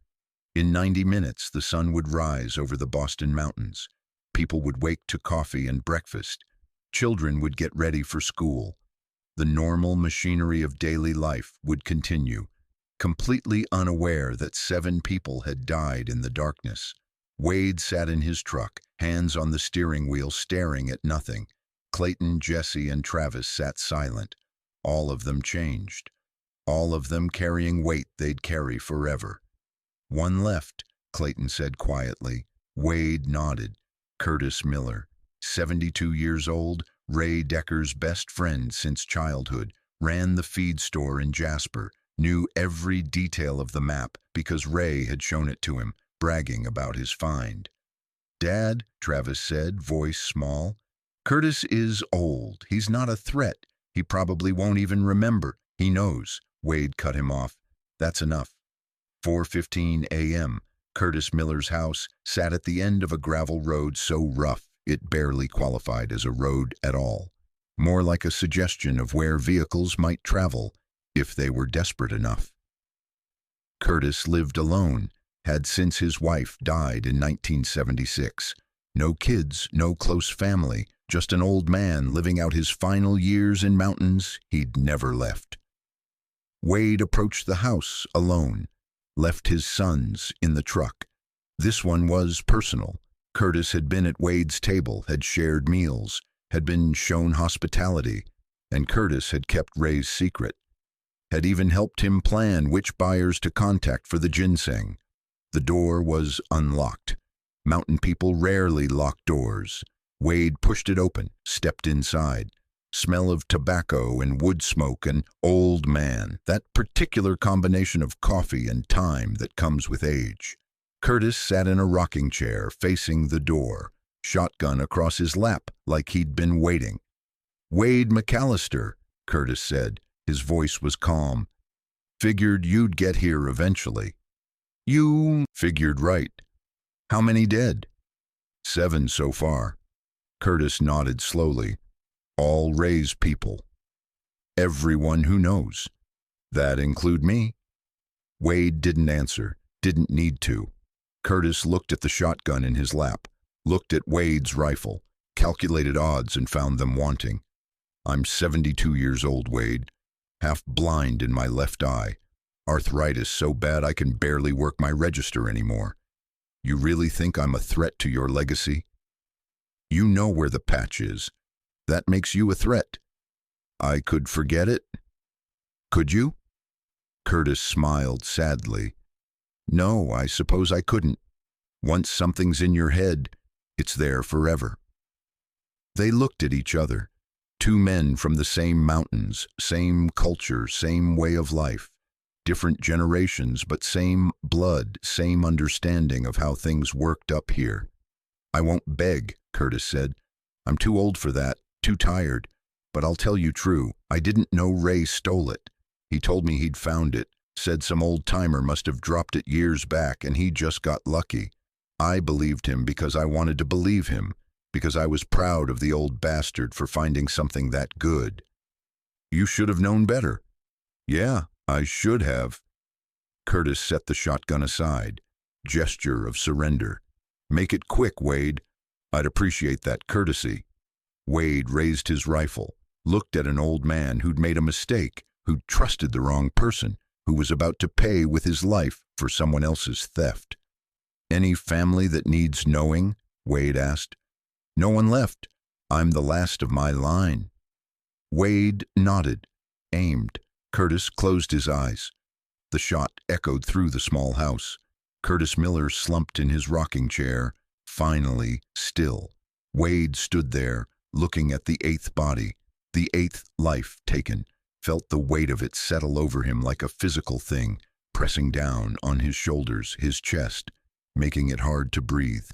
Speaker 1: In 90 minutes, the sun would rise over the Boston mountains. People would wake to coffee and breakfast. Children would get ready for school. The normal machinery of daily life would continue, completely unaware that 7 people had died in the darkness. Wade sat in his truck, hands on the steering wheel, staring at nothing. Clayton, Jesse, and Travis sat silent. All of them changed. All of them carrying weight they'd carry forever. "One left," Clayton said quietly. Wade nodded. Curtis Miller, 72 years old, Ray Decker's best friend since childhood, ran the feed store in Jasper, knew every detail of the map because Ray had shown it to him, bragging about his find. "Dad," Travis said, voice small, "Curtis is old. He's not a threat. He probably won't even remember. He knows." Wade cut him off. "That's enough." 4:15 a.m. Curtis Miller's house sat at the end of a gravel road so rough it barely qualified as a road at all, more like a suggestion of where vehicles might travel if they were desperate enough. Curtis lived alone, had since his wife died in 1976. No kids, no close family, just an old man living out his final years in mountains he'd never left. Wade approached the house alone, left his sons in the truck. This one was personal. Curtis had been at Wade's table, had shared meals, had been shown hospitality, and Curtis had kept Ray's secret, had even helped him plan which buyers to contact for the ginseng. The door was unlocked. Mountain people rarely lock doors. Wade pushed it open, stepped inside. Smell of tobacco and wood smoke and old man, that particular combination of coffee and time that comes with age. Curtis sat in a rocking chair facing the door, shotgun across his lap like he'd been waiting. "Wade McCallister," Curtis said. His voice was calm. "Figured you'd get here eventually." "You figured right. How many dead?" 7 so far." Curtis nodded slowly. "All Ray's people. Everyone who knows. That include me." Wade didn't answer, didn't need to. Curtis looked at the shotgun in his lap, looked at Wade's rifle, calculated odds and found them wanting. "I'm 72 years old, Wade. Half blind in my left eye. Arthritis so bad I can barely work my register anymore. You really think I'm a threat to your legacy? You know where the patch is. That makes you a threat. I could forget it? Could you?" Curtis smiled sadly. "No, I suppose I couldn't. Once something's in your head, it's there forever." They looked at each other. 2 men from the same mountains, same culture, same way of life. Different generations, but same blood, same understanding of how things worked up here. "I won't beg," Curtis said. "I'm too old for that, too tired. But I'll tell you true, I didn't know Ray stole it. He told me he'd found it, said some old-timer must have dropped it years back and he just got lucky. I believed him because I wanted to believe him, because I was proud of the old bastard for finding something that good." "You should have known better." "Yeah, I should have." Curtis set the shotgun aside, gesture of surrender. "Make it quick, Wade. I'd appreciate that courtesy." Wade raised his rifle, looked at an old man who'd made a mistake, who'd trusted the wrong person, who was about to pay with his life for someone else's theft. "Any family that needs knowing?" Wade asked. "No one left. I'm the last of my line." Wade nodded, aimed. Curtis closed his eyes. The shot echoed through the small house. Curtis Miller slumped in his rocking chair, finally still. Wade stood there, looking at the 8th body, the 8th life taken. felt the weight of it settle over him like a physical thing, pressing down on his shoulders, his chest, making it hard to breathe.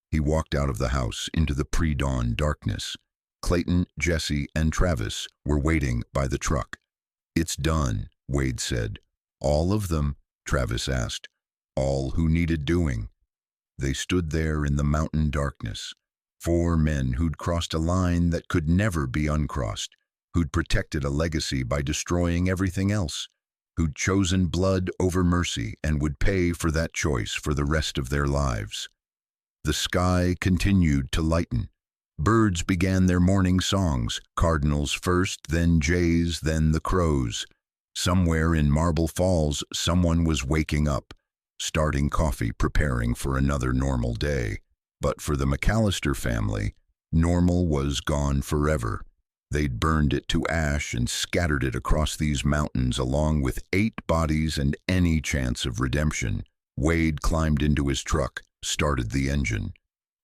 Speaker 1: He walked out of the house into the pre-dawn darkness. Clayton, Jesse, and Travis were waiting by the truck. "It's done," Wade said. "All of them?" Travis asked. "All who needed doing." They stood there in the mountain darkness. 4 men who'd crossed a line that could never be uncrossed, who'd protected a legacy by destroying everything else, who'd chosen blood over mercy and would pay for that choice for the rest of their lives. The sky continued to lighten. Birds began their morning songs, cardinals first, then jays, then the crows. Somewhere in Marble Falls, someone was waking up, starting coffee, preparing for another normal day. But for the McCallister family, normal was gone forever. They'd burned it to ash and scattered it across these mountains along with 8 bodies and any chance of redemption. Wade climbed into his truck, started the engine.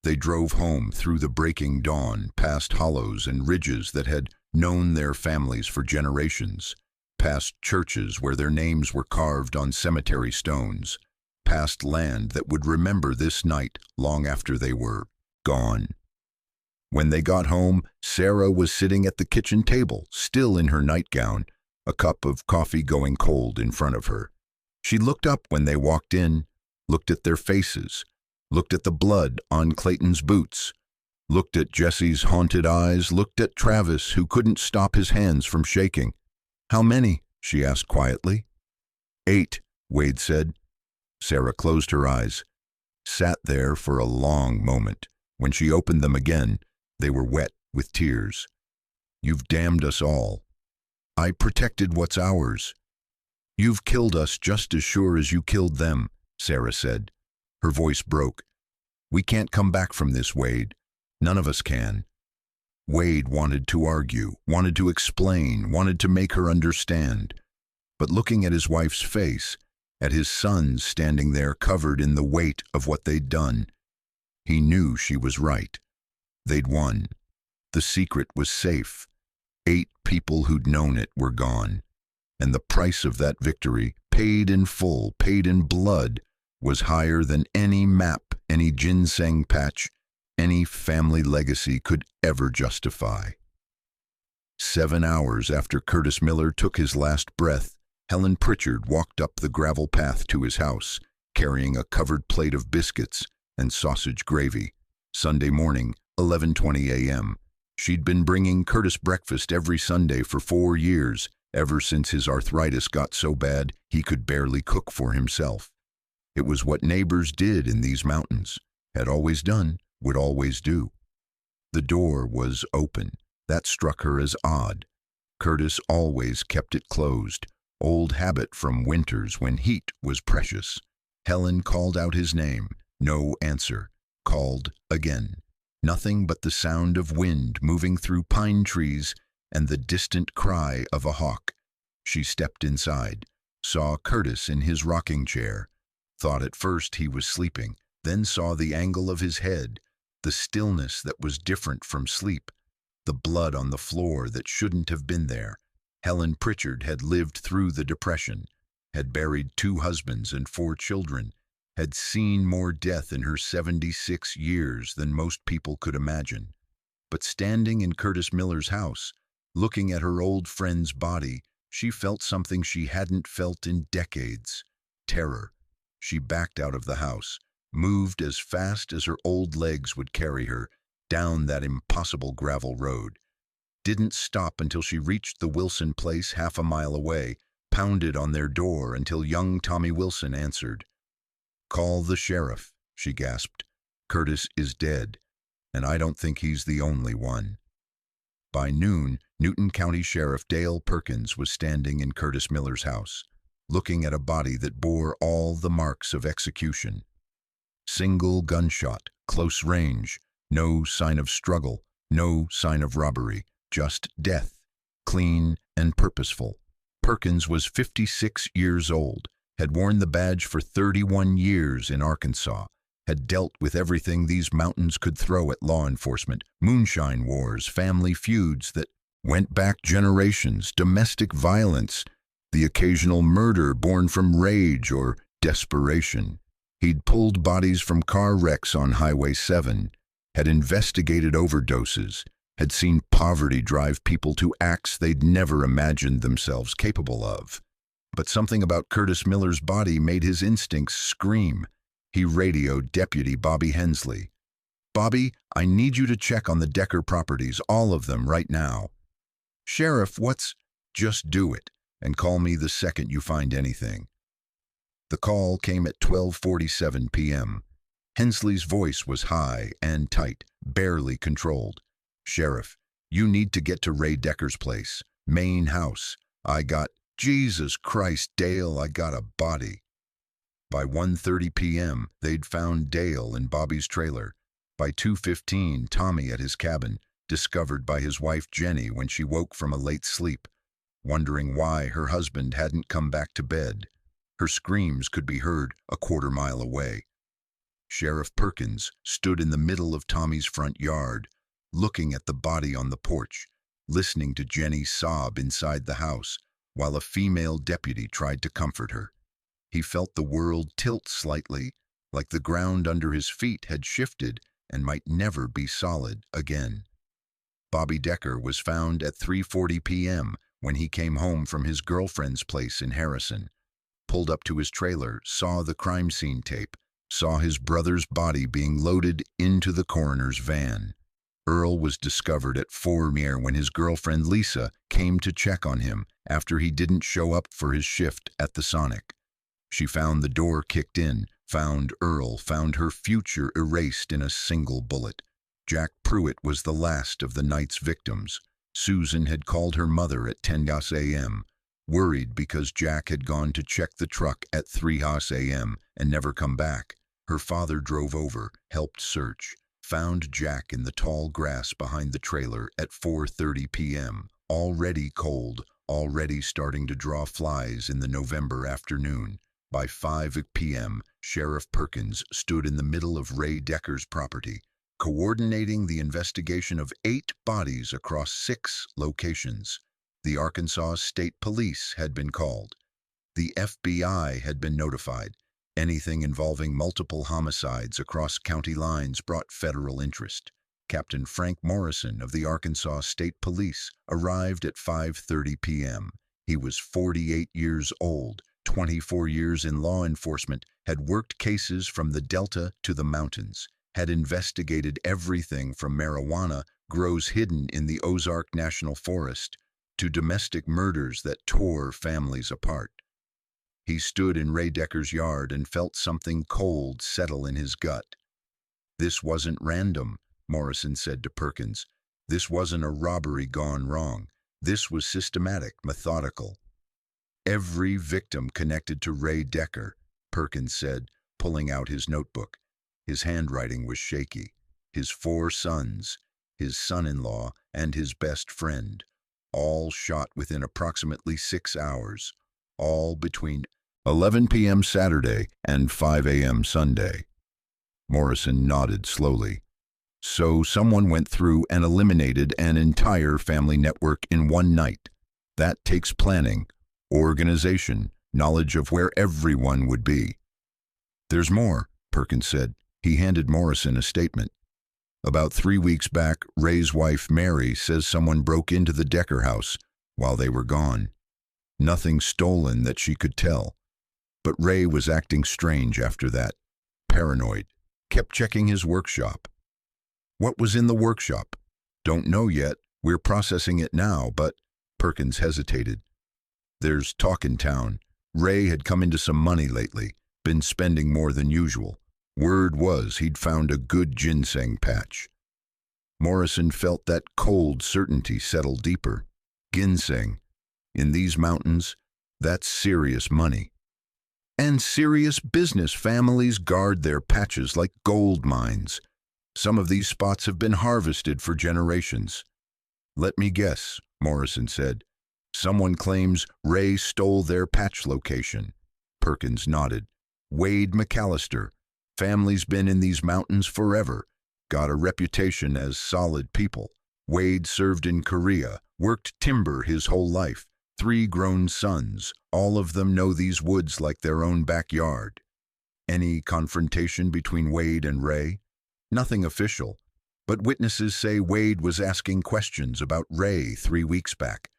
Speaker 1: They drove home through the breaking dawn, past hollows and ridges that had known their families for generations, past churches where their names were carved on cemetery stones, past land that would remember this night long after they were gone. When they got home, Sarah was sitting at the kitchen table, still in her nightgown, a cup of coffee going cold in front of her. She looked up when they walked in, looked at their faces, looked at the blood on Clayton's boots, looked at Jesse's haunted eyes, looked at Travis, who couldn't stop his hands from shaking. "How many?" she asked quietly. 8, Wade said. Sarah closed her eyes, sat there for a long moment. When she opened them again, they were wet with tears. "You've damned us all. I protected what's ours. You've killed us just as sure as you killed them," Sarah said. Her voice broke. "We can't come back from this, Wade. None of us can." Wade wanted to argue, wanted to explain, wanted to make her understand. But looking at his wife's face, at his sons standing there covered in the weight of what they'd done, he knew she was right. They'd won. The secret was safe. 8 people who'd known it were gone. And the price of that victory, paid in full, paid in blood, was higher than any map, any ginseng patch, any family legacy could ever justify. 7 hours after Curtis Miller took his last breath, Helen Pritchard walked up the gravel path to his house, carrying a covered plate of biscuits and sausage gravy. Sunday morning, 11:20 a.m. She'd been bringing Curtis breakfast every Sunday for 4 years, ever since his arthritis got so bad he could barely cook for himself. It was what neighbors did in these mountains, had always done, would always do. The door was open. That struck her as odd. Curtis always kept it closed, old habit from winters when heat was precious. Helen called out his name. No answer. Called again. Nothing but the sound of wind moving through pine trees and the distant cry of a hawk. She stepped inside, saw Curtis in his rocking chair, thought at first he was sleeping, then saw the angle of his head, the stillness that was different from sleep, the blood on the floor that shouldn't have been there. Helen Pritchard had lived through the Depression, had buried 2 husbands and 4 children, had seen more death in her 76 years than most people could imagine. But standing in Curtis Miller's house, looking at her old friend's body, she felt something she hadn't felt in decades: terror. She backed out of the house, moved as fast as her old legs would carry her down that impossible gravel road. Didn't stop until she reached the Wilson place half a mile away, pounded on their door until young Tommy Wilson answered. "Call the sheriff," she gasped. "Curtis is dead, and I don't think he's the only one." By noon, Newton County Sheriff Dale Perkins was standing in Curtis Miller's house, looking at a body that bore all the marks of execution. Single gunshot, close range, no sign of struggle, no sign of robbery, just death, clean and purposeful. Perkins was 56 years old, had worn the badge for 31 years in Arkansas, had dealt with everything these mountains could throw at law enforcement: moonshine wars, family feuds that Went back generations, domestic violence, the occasional murder born from rage or desperation. He'd pulled bodies from car wrecks on Highway 7, had investigated overdoses, had seen poverty drive people to acts they'd never imagined themselves capable of. But something about Curtis Miller's body made his instincts scream. He radioed Deputy Bobby Hensley. "Bobby, I need you to check on the Decker properties, all of them, right now." "Sheriff, what's—" "Just do it, and call me the second you find anything." The call came at 12:47 p.m. Hensley's voice was high and tight, barely controlled. "Sheriff, you need to get to Ray Decker's place, main house. Jesus Christ, Dale, I got a body." By 1:30 p.m., they'd found Dale in Bobby's trailer. By 2:15, Tommy at his cabin, discovered by his wife Jenny when she woke from a late sleep, wondering why her husband hadn't come back to bed. Her screams could be heard a quarter-mile away. Sheriff Perkins stood in the middle of Tommy's front yard, looking at the body on the porch, listening to Jenny sob inside the house, while a female deputy tried to comfort her. He felt the world tilt slightly, like the ground under his feet had shifted and might never be solid again. Bobby Decker was found at 3:40 p.m. when he came home from his girlfriend's place in Harrison. Pulled up to his trailer, saw the crime scene tape, saw his brother's body being loaded into the coroner's van. Earl was discovered at 4 p.m. when his girlfriend Lisa came to check on him after he didn't show up for his shift at the Sonic. She found the door kicked in, found Earl, found her future erased in a single bullet. Jack Pruitt was the last of the night's victims. Susan had called her mother at 10 a.m., worried because Jack had gone to check the truck at 3 a.m. and never come back. Her father drove over, helped search, found Jack in the tall grass behind the trailer at 4:30 p.m., already cold, already starting to draw flies in the November afternoon. By 5 p.m., Sheriff Perkins stood in the middle of Ray Decker's property, coordinating the investigation of 8 bodies across 6 locations. The Arkansas State Police had been called. The FBI had been notified. Anything involving multiple homicides across county lines brought federal interest. Captain Frank Morrison of the Arkansas State Police arrived at 5:30 p.m. He was 48 years old, 24 years in law enforcement, had worked cases from the Delta to the mountains, had investigated everything from marijuana grows hidden in the Ozark National Forest to domestic murders that tore families apart. He stood in Ray Decker's yard and felt something cold settle in his gut. "This wasn't random," Morrison said to Perkins. "This wasn't a robbery gone wrong. This was systematic, methodical." "Every victim connected to Ray Decker," Perkins said, pulling out his notebook. His handwriting was shaky. "His 4 sons, his son-in-law, and his best friend, all shot within approximately 6 hours, all between 11 p.m. Saturday and 5 a.m. Sunday." Morrison nodded slowly. "So someone went through and eliminated an entire family network in one night. That takes planning, organization, knowledge of where everyone would be." "There's more," Perkins said. He handed Morrison a statement. "About 3 weeks back, Ray's wife, Mary, says someone broke into the Decker house while they were gone. Nothing stolen that she could tell. But Ray was acting strange after that, paranoid, kept checking his workshop." "What was in the workshop?" "Don't know yet. We're processing it now, but—" Perkins hesitated. "There's talk in town. Ray had come into some money lately, been spending more than usual. Word was he'd found a good ginseng patch." Morrison felt that cold certainty settle deeper. Ginseng. In these mountains, that's serious money. And serious business. Families guard their patches like gold mines. Some of these spots have been harvested for generations. "Let me guess," Morrison said. "Someone claims Ray stole their patch location." Perkins nodded. "Wade McCallister. Family's been in these mountains forever. Got a reputation as solid people. Wade served in Korea, Worked timber his whole life, 3 grown sons, all of them know these woods like their own backyard. Any confrontation between Wade and Ray? Nothing official, but witnesses say Wade was asking questions about Ray 3 weeks back.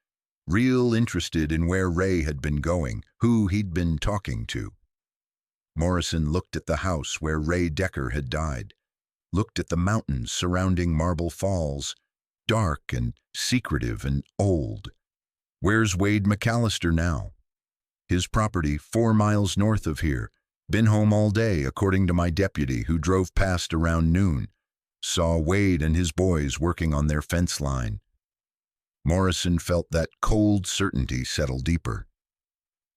Speaker 1: Real interested in where Ray had been going, who he'd been talking to. Morrison looked at the house where Ray Decker had died, looked at the mountains surrounding Marble Falls, dark and secretive and old. Where's Wade McCallister now? His property 4 miles north of here. Been home all day, according to my deputy, who drove past around noon. Saw Wade and his boys working on their fence line. Morrison felt that cold certainty settle deeper.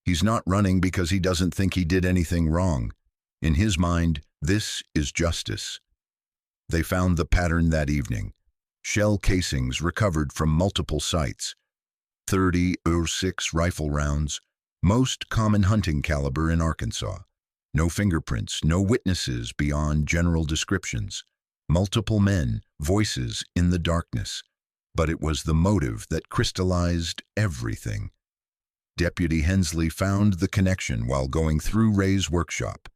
Speaker 1: He's not running because he doesn't think he did anything wrong. In his mind, this is justice. They found the pattern that evening. Shell casings recovered from multiple sites. 30 .06 rifle rounds, most common hunting caliber in Arkansas. No fingerprints, no witnesses beyond general descriptions. Multiple men, voices in the darkness. But it was the motive that crystallized everything. Deputy Hensley found the connection while going through Ray's workshop.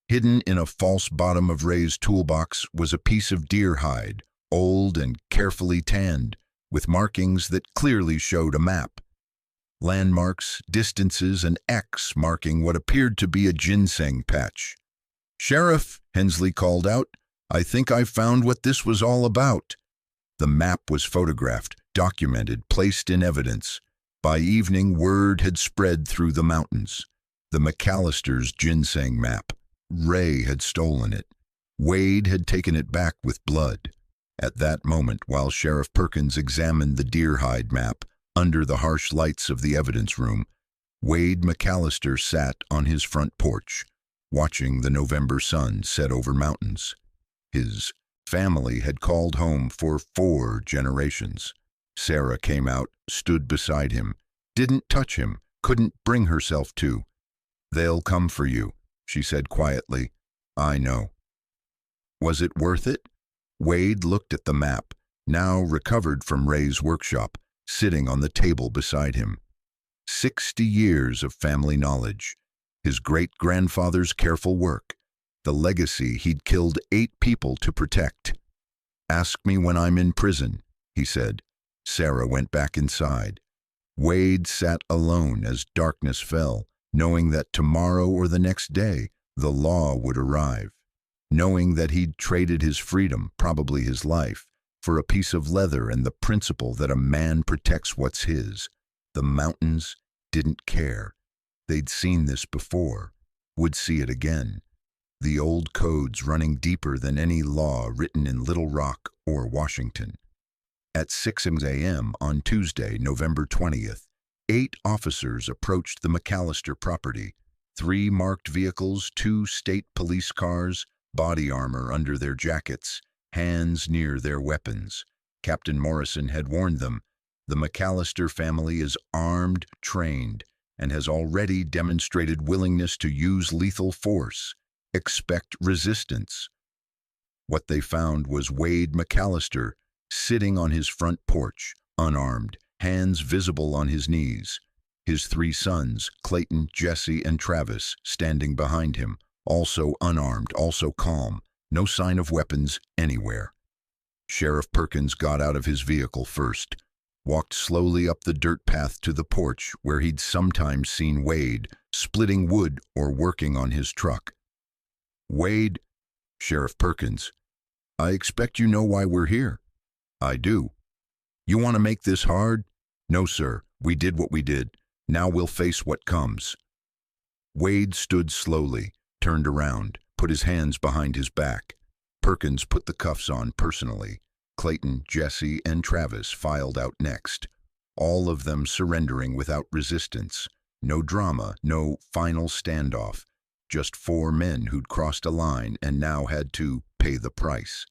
Speaker 1: Hidden in a false bottom of Ray's toolbox was a piece of deer hide, old and carefully tanned, with markings that clearly showed a map. Landmarks, distances, and X marking what appeared to be a ginseng patch. "Sheriff," Hensley called out, "I think I've found what this was all about." The map was photographed, documented, placed in evidence. By evening, word had spread through the mountains. The McCallister's ginseng map. Ray had stolen it. Wade had taken it back with blood. At that moment, while Sheriff Perkins examined the deer hide map under the harsh lights of the evidence room, Wade McCallister sat on his front porch, watching the November sun set over mountains. His family had called home for 4 generations. Sarah came out, stood beside him, didn't touch him, couldn't bring herself to. "They'll come for you," she said quietly. "I know." Was it worth it? Wade looked at the map, now recovered from Ray's workshop, sitting on the table beside him. 60 years of family knowledge, his great-grandfather's careful work, the legacy he'd killed 8 people to protect. "Ask me when I'm in prison," he said. Sarah went back inside. Wade sat alone as darkness fell, knowing that tomorrow or the next day the law would arrive, knowing that he'd traded his freedom, probably his life, for a piece of leather and the principle that a man protects what's his. The mountains didn't care. They'd seen this before, would see it again. The old codes running deeper than any law written in Little Rock or Washington. At 6 a.m. on Tuesday, November 20th, 8 officers approached the McCallister property. 3 marked vehicles, 2 state police cars, body armor under their jackets, hands near their weapons. Captain Morrison had warned them, the McCallister family is armed, trained, and has already demonstrated willingness to use lethal force. Expect resistance. What they found was Wade McCallister sitting on his front porch, unarmed, hands visible on his knees. His 3 sons, Clayton, Jesse, and Travis, standing behind him, also unarmed, also calm, no sign of weapons anywhere. Sheriff Perkins got out of his vehicle first, walked slowly up the dirt path to the porch where he'd sometimes seen Wade, splitting wood or working on his truck. "Wade," Sheriff Perkins, "I expect you know why we're here." "I do." "You want to make this hard?" "No, sir. We did what we did. Now we'll face what comes." Wade stood slowly, turned around, put his hands behind his back. Perkins put the cuffs on personally. Clayton, Jesse, and Travis filed out next, all of them surrendering without resistance. No drama, no final standoff. Just 4 men who'd crossed a line and now had to pay the price.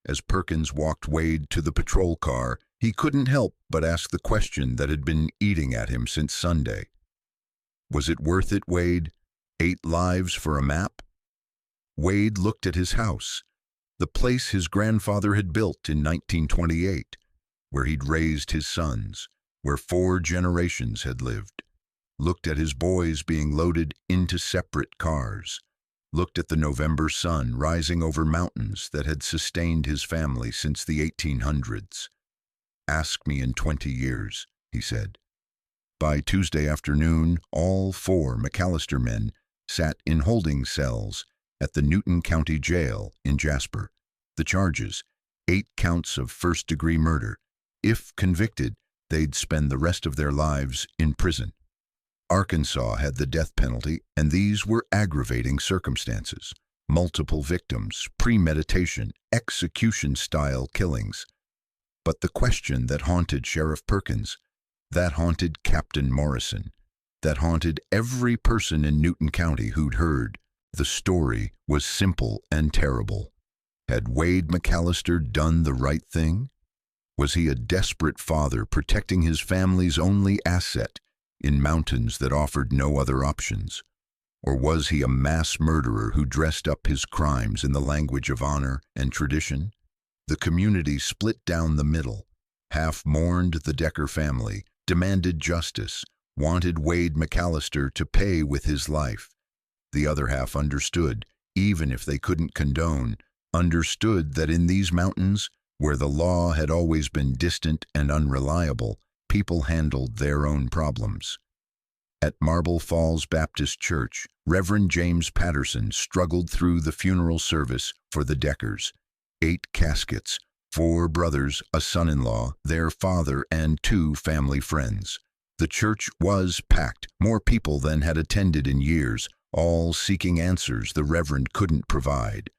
Speaker 1: As Perkins walked Wade to the patrol car, he couldn't help but ask the question that had been eating at him since Sunday. Was it worth it, Wade? 8 lives for a map? Wade looked at his house, the place his grandfather had built in 1928. where he'd raised his sons, where 4 generations had lived, looked at his boys being loaded into separate cars, looked at the November sun rising over mountains that had sustained his family since the 1800s. "Ask me in 20 years," he said. By Tuesday afternoon, all 4 McCallister men sat in holding cells at the Newton County Jail in Jasper. The charges, 8 counts of first-degree murder. If convicted, they'd spend the rest of their lives in prison. Arkansas had the death penalty, and these were aggravating circumstances. Multiple victims, premeditation, execution-style killings. But the question that haunted Sheriff Perkins, that haunted Captain Morrison, that haunted every person in Newton County who'd heard the story was simple and terrible. Had Wade McCallister done the right thing? Was he a desperate father protecting his family's only asset in mountains that offered no other options? Or was he a mass murderer who dressed up his crimes in the language of honor and tradition? The community split down the middle. Half mourned the Decker family, demanded justice, wanted Wade McCallister to pay with his life. The other half understood, even if they couldn't condone, understood that in these mountains, where the law had always been distant and unreliable, people handled their own problems. At Marble Falls Baptist Church, Reverend James Patterson struggled through the funeral service for the Deckers. 8 caskets, 4 brothers, a son-in-law, their father, and 2 family friends. The church was packed, more people than had attended in years, all seeking answers the Reverend couldn't provide.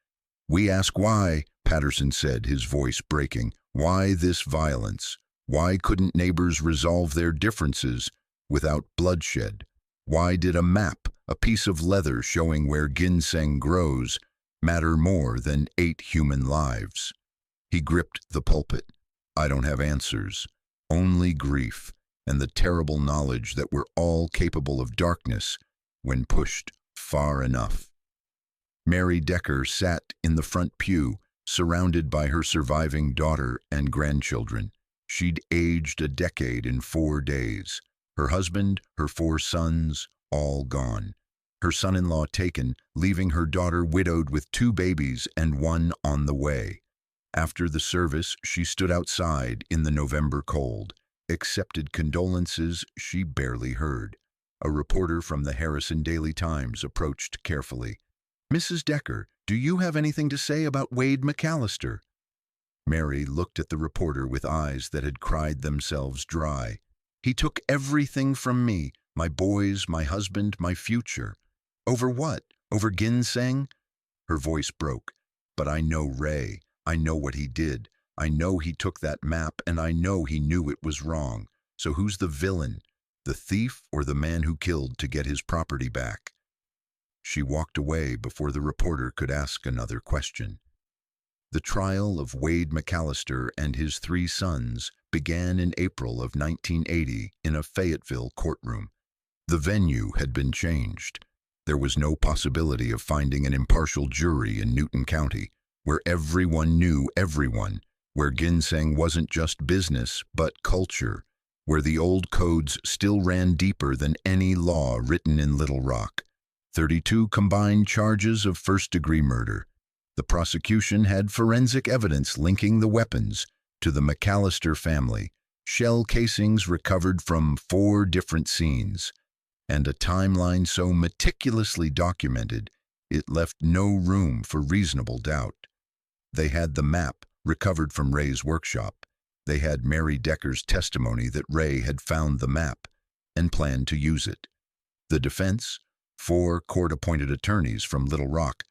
Speaker 1: "We ask why," Patterson said, his voice breaking. "Why this violence? Why couldn't neighbors resolve their differences without bloodshed? Why did a map, a piece of leather showing where ginseng grows, matter more than 8 human lives?" He gripped the pulpit. "I don't have answers, only grief and the terrible knowledge that we're all capable of darkness when pushed far enough." Mary Decker sat in the front pew, surrounded by her surviving daughter and grandchildren. She'd aged a decade in 4 days. Her husband, her 4 sons, all gone. Her son-in-law taken, leaving her daughter widowed with 2 babies and 1 on the way. After the service, she stood outside in the November cold, accepted condolences she barely heard. A reporter from the Harrison Daily Times approached carefully. "Mrs. Decker, do you have anything to say about Wade McCallister?" Mary looked at the reporter with eyes that had cried themselves dry. "He took everything from me, my boys, my husband, my future." "Over what? Over ginseng?" Her voice broke. "But I know Ray. I know what he did. I know he took that map, and I know he knew it was wrong. So who's the villain? The thief or the man who killed to get his property back?" She walked away before the reporter could ask another question. The trial of Wade McCallister and his 3 sons began in April of 1980 in a Fayetteville courtroom. The venue had been changed. There was no possibility of finding an impartial jury in Newton County, where everyone knew everyone, where ginseng wasn't just business but culture, where the old codes still ran deeper than any law written in Little Rock. 32 combined charges of first-degree murder. The prosecution had forensic evidence linking the weapons to the McCallister family, shell casings recovered from 4 different scenes, and a timeline so meticulously documented it left no room for reasonable doubt. They had the map recovered from Ray's workshop. They had Mary Decker's testimony that Ray had found the map and planned to use it. The defense, 4 court-appointed attorneys from Little Rock,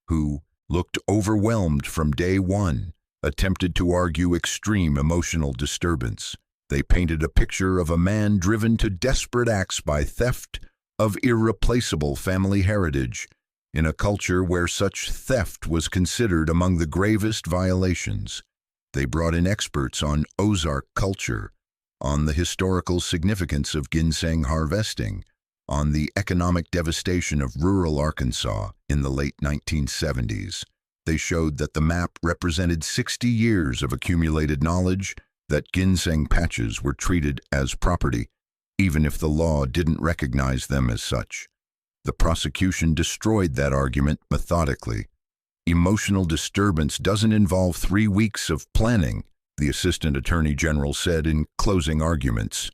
Speaker 1: who looked overwhelmed from day one, attempted to argue extreme emotional disturbance. They painted a picture of a man driven to desperate acts by theft of irreplaceable family heritage, in a culture where such theft was considered among the gravest violations. They brought in experts on Ozark culture, on the historical significance of ginseng harvesting, on the economic devastation of rural Arkansas in the late 1970s. They showed that the map represented 60 years of accumulated knowledge that ginseng patches were treated as property, even if the law didn't recognize them as such. The prosecution destroyed that argument methodically. Emotional disturbance doesn't involve 3 weeks of planning, the Assistant Attorney General said in closing arguments.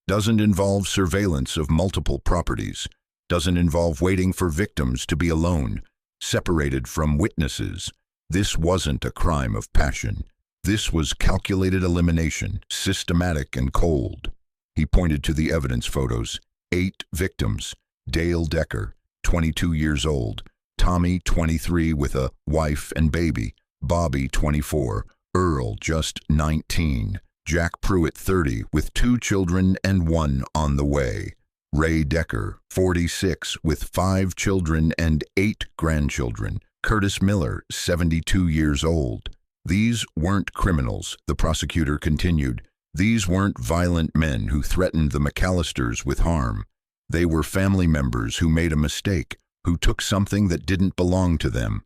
Speaker 1: Doesn't involve surveillance of multiple properties. Doesn't involve waiting for victims to be alone, separated from witnesses. This wasn't a crime of passion. This was calculated elimination, systematic and cold. He pointed to the evidence photos. 8 victims. Dale Decker, 22 years old. Tommy, 23, with a wife and baby. Bobby, 24. Earl, just 19. Jack Pruitt, 30, with 2 children and 1 on the way. Ray Decker, 46, with 5 children and 8 grandchildren. Curtis Miller, 72 years old. These weren't criminals, the prosecutor continued. These weren't violent men who threatened the McCallisters with harm. They were family members who made a mistake, who took something that didn't belong to them.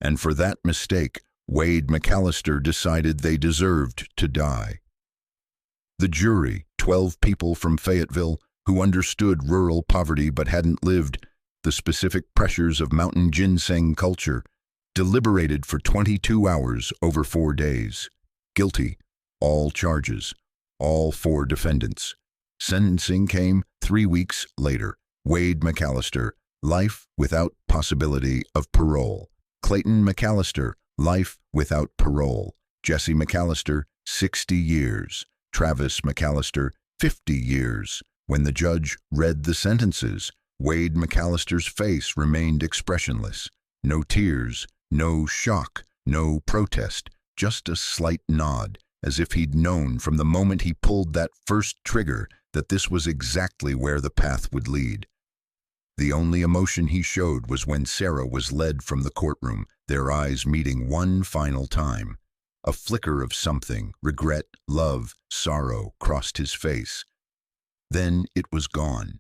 Speaker 1: And for that mistake, Wade McCallister decided they deserved to die. The jury, 12 people from Fayetteville, who understood rural poverty but hadn't lived the specific pressures of mountain ginseng culture, deliberated for 22 hours over 4 days. Guilty, all charges, all 4 defendants. Sentencing came 3 weeks later. Wade McCallister, life without possibility of parole. Clayton McCallister, life without parole. Jesse McCallister, 60 years. Travis McCallister, 50 years. When the judge read the sentences, Wade McCallister's face remained expressionless. No tears, no shock, no protest, just a slight nod, as if he'd known from the moment he pulled that first trigger that this was exactly where the path would lead. The only emotion he showed was when Sarah was led from the courtroom, their eyes meeting one final time. A flicker of something, regret, love, sorrow, crossed his face. Then it was gone.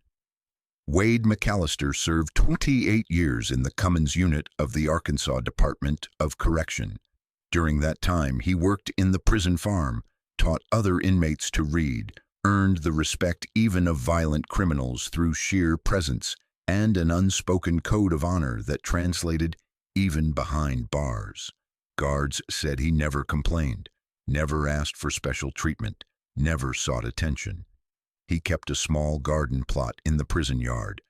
Speaker 1: Wade McCallister served 28 years in the Cummins unit of the Arkansas Department of Correction. During that time, he worked in the prison farm, taught other inmates to read, earned the respect even of violent criminals through sheer presence and an unspoken code of honor that translated even behind bars. Guards said he never complained, never asked for special treatment, never sought attention. He kept a small garden plot in the prison yard,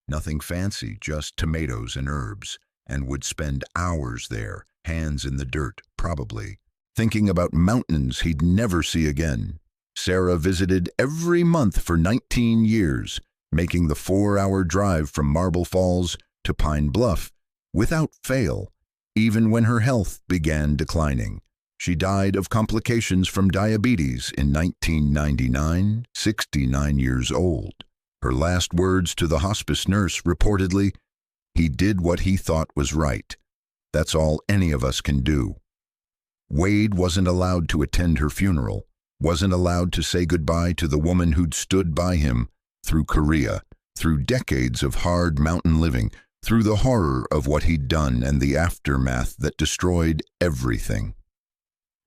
Speaker 1: nothing fancy, just tomatoes and herbs, and would spend hours there, hands in the dirt, probably, thinking about mountains he'd never see again. Sarah visited every month for 19 years, making the 4-hour drive from Marble Falls to Pine Bluff without fail, even when her health began declining. She died of complications from diabetes in 1999, 69 years old. Her last words to the hospice nurse reportedly, "He did what he thought was right. That's all any of us can do." Wade wasn't allowed to attend her funeral, wasn't allowed to say goodbye to the woman who'd stood by him through Korea, through decades of hard mountain living, through the horror of what he'd done and the aftermath that destroyed everything.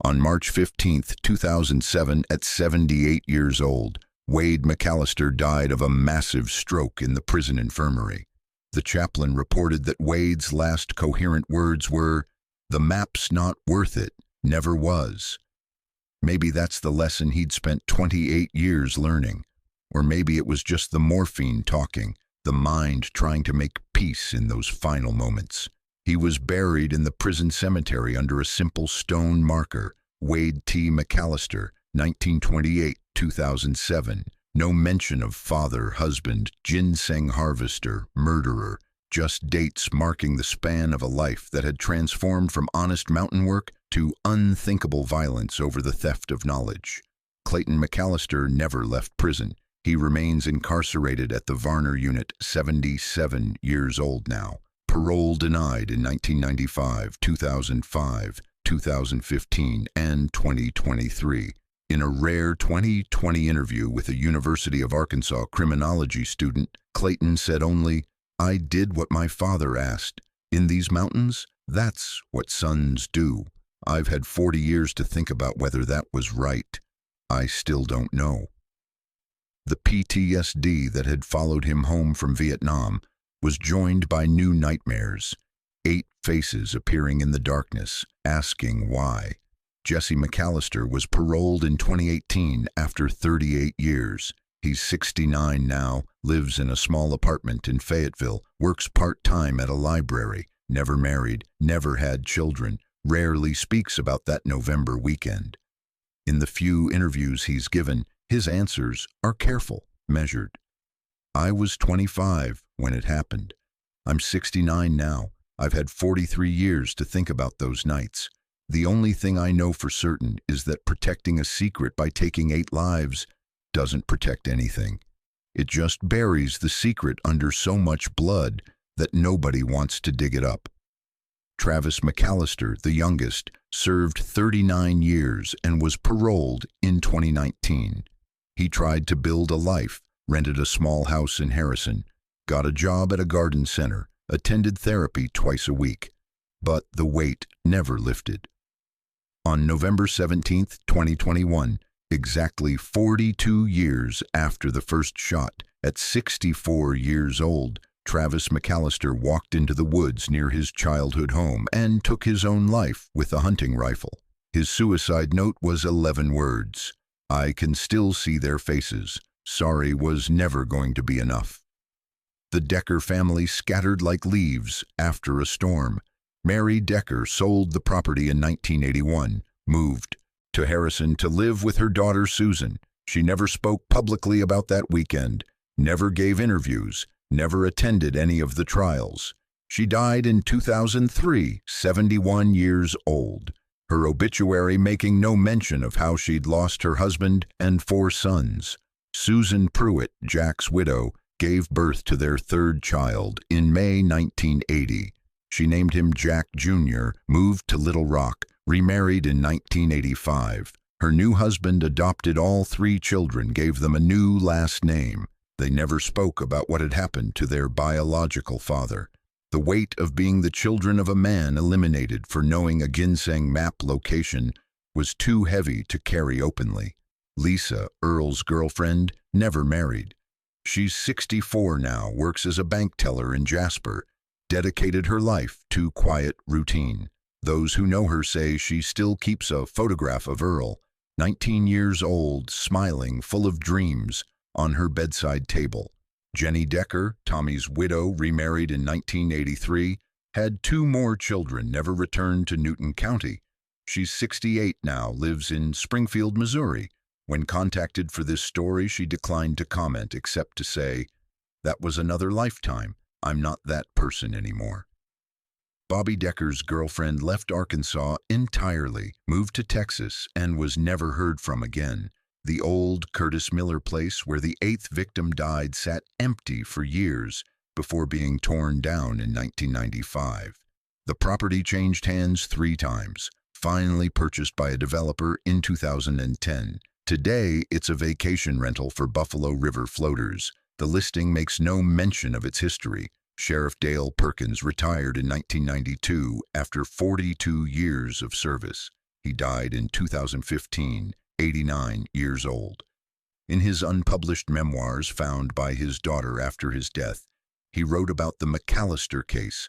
Speaker 1: On March 15, 2007, at 78 years old, Wade McCallister died of a massive stroke in the prison infirmary. The chaplain reported that Wade's last coherent words were, "The map's not worth it, never was." Maybe that's the lesson he'd spent 28 years learning. Or maybe it was just the morphine talking, the mind trying to make peace in those final moments. He was buried in the prison cemetery under a simple stone marker, Wade T. McCallister, 1928-2007. No mention of father, husband, ginseng harvester, murderer, just dates marking the span of a life that had transformed from honest mountain work to unthinkable violence over the theft of knowledge. Clayton McCallister never left prison. He remains incarcerated at the Varner Unit, 77 years old now. Parole denied in 1995, 2005, 2015, and 2023. In a rare 2020 interview with a University of Arkansas criminology student, Clayton said only, "I did what my father asked. In these mountains, that's what sons do. I've had 40 years to think about whether that was right." I still don't know. The PTSD that had followed him home from Vietnam was joined by new nightmares, 8 faces appearing in the darkness, asking why. Jesse McCallister was paroled in 2018 after 38 years. He's 69 now, lives in a small apartment in Fayetteville, works part-time at a library, never married, never had children, rarely speaks about that November weekend. In the few interviews he's given, his answers are careful, measured. I was 25 when it happened. I'm 69 now. I've had 43 years to think about those nights. The only thing I know for certain is that protecting a secret by taking 8 lives doesn't protect anything. It just buries the secret under so much blood that nobody wants to dig it up. Travis McCallister, the youngest, served 39 years and was paroled in 2019. He tried to build a life, rented a small house in Harrison, got a job at a garden center, attended therapy twice a week, but the weight never lifted. On November 17, 2021, exactly 42 years after the first shot, at 64 years old, Travis McCallister walked into the woods near his childhood home and took his own life with a hunting rifle. His suicide note was 11 words. I can still see their faces. Sorry was never going to be enough. The Decker family scattered like leaves after a storm. Mary Decker sold the property in 1981, moved to Harrison to live with her daughter Susan. She never spoke publicly about that weekend, never gave interviews, never attended any of the trials. She died in 2003, 71 years old. Her obituary making no mention of how she'd lost her husband and 4 sons. Susan Pruitt, Jack's widow, gave birth to their 3rd child in May 1980. She named him Jack Jr., moved to Little Rock, remarried in 1985. Her new husband adopted all 3 children, gave them a new last name. They never spoke about what had happened to their biological father. The weight of being the children of a man eliminated for knowing a Ginseng map location was too heavy to carry openly. Lisa, Earl's girlfriend, never married. She's 64 now, works as a bank teller in Jasper, dedicated her life to quiet routine. Those who know her say she still keeps a photograph of Earl, 19 years old, smiling, full of dreams, on her bedside table. Jenny Decker, Tommy's widow, remarried in 1983, had 2 more children, never returned to Newton County. She's 68 now, lives in Springfield, Missouri. When contacted for this story, she declined to comment except to say, "That was another lifetime. I'm not that person anymore." Bobby Decker's girlfriend left Arkansas entirely, moved to Texas, and was never heard from again. The old Curtis Miller place where the 8th victim died sat empty for years before being torn down in 1995. The property changed hands 3 times, finally purchased by a developer in 2010. Today, it's a vacation rental for Buffalo River floaters. The listing makes no mention of its history. Sheriff Dale Perkins retired in 1992 after 42 years of service. He died in 2015, 89 years old. In his unpublished memoirs found by his daughter after his death, he wrote about the McCallister case.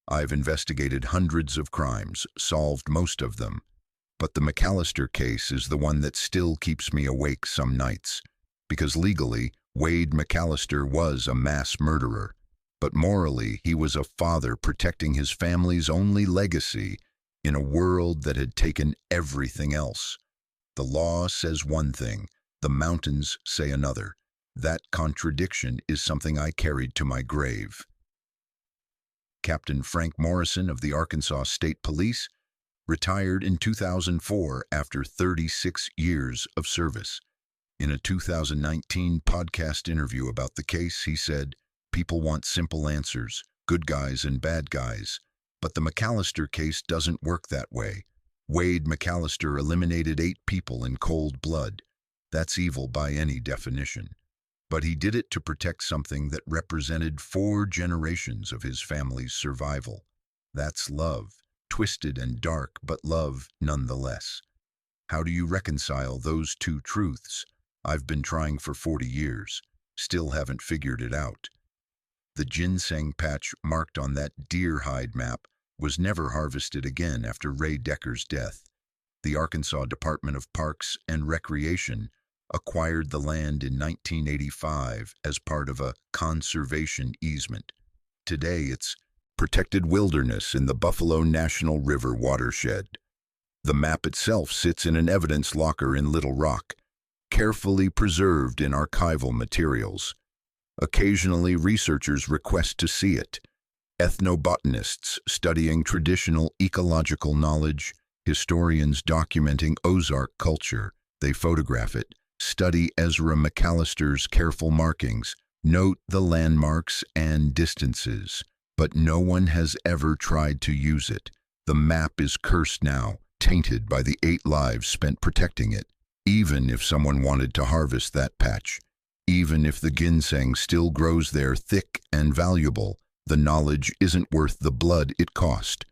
Speaker 1: "I've investigated hundreds of crimes, solved most of them, but the McCallister case is the one that still keeps me awake some nights, because legally, Wade McCallister was a mass murderer, but morally he was a father protecting his family's only legacy in a world that had taken everything else. The law says one thing, the mountains say another. That contradiction is something I carried to my grave." Captain Frank Morrison of the Arkansas State Police retired in 2004 after 36 years of service. In a 2019 podcast interview about the case, he said, "People want simple answers, good guys and bad guys, but the McCallister case doesn't work that way. Wade McCallister eliminated 8 people in cold blood. That's evil by any definition. But he did it to protect something that represented 4 generations of his family's survival. That's love, twisted and dark, but love nonetheless." How do you reconcile those two truths? I've been trying for 40 years. Still haven't figured it out. The ginseng patch marked on that deer hide map was never harvested again after Ray Decker's death. The Arkansas Department of Parks and Recreation acquired the land in 1985 as part of a conservation easement. Today it's protected wilderness in the Buffalo National River watershed. The map itself sits in an evidence locker in Little Rock, carefully preserved in archival materials. Occasionally, researchers request to see it. Ethnobotanists studying traditional ecological knowledge, historians documenting Ozark culture, they photograph it, study Ezra McCallister's careful markings, note the landmarks and distances, but no one has ever tried to use it. The map is cursed now, tainted by the 8 lives spent protecting it. Even if someone wanted to harvest that patch, even if the ginseng still grows there thick and valuable, the knowledge isn't worth the blood it cost.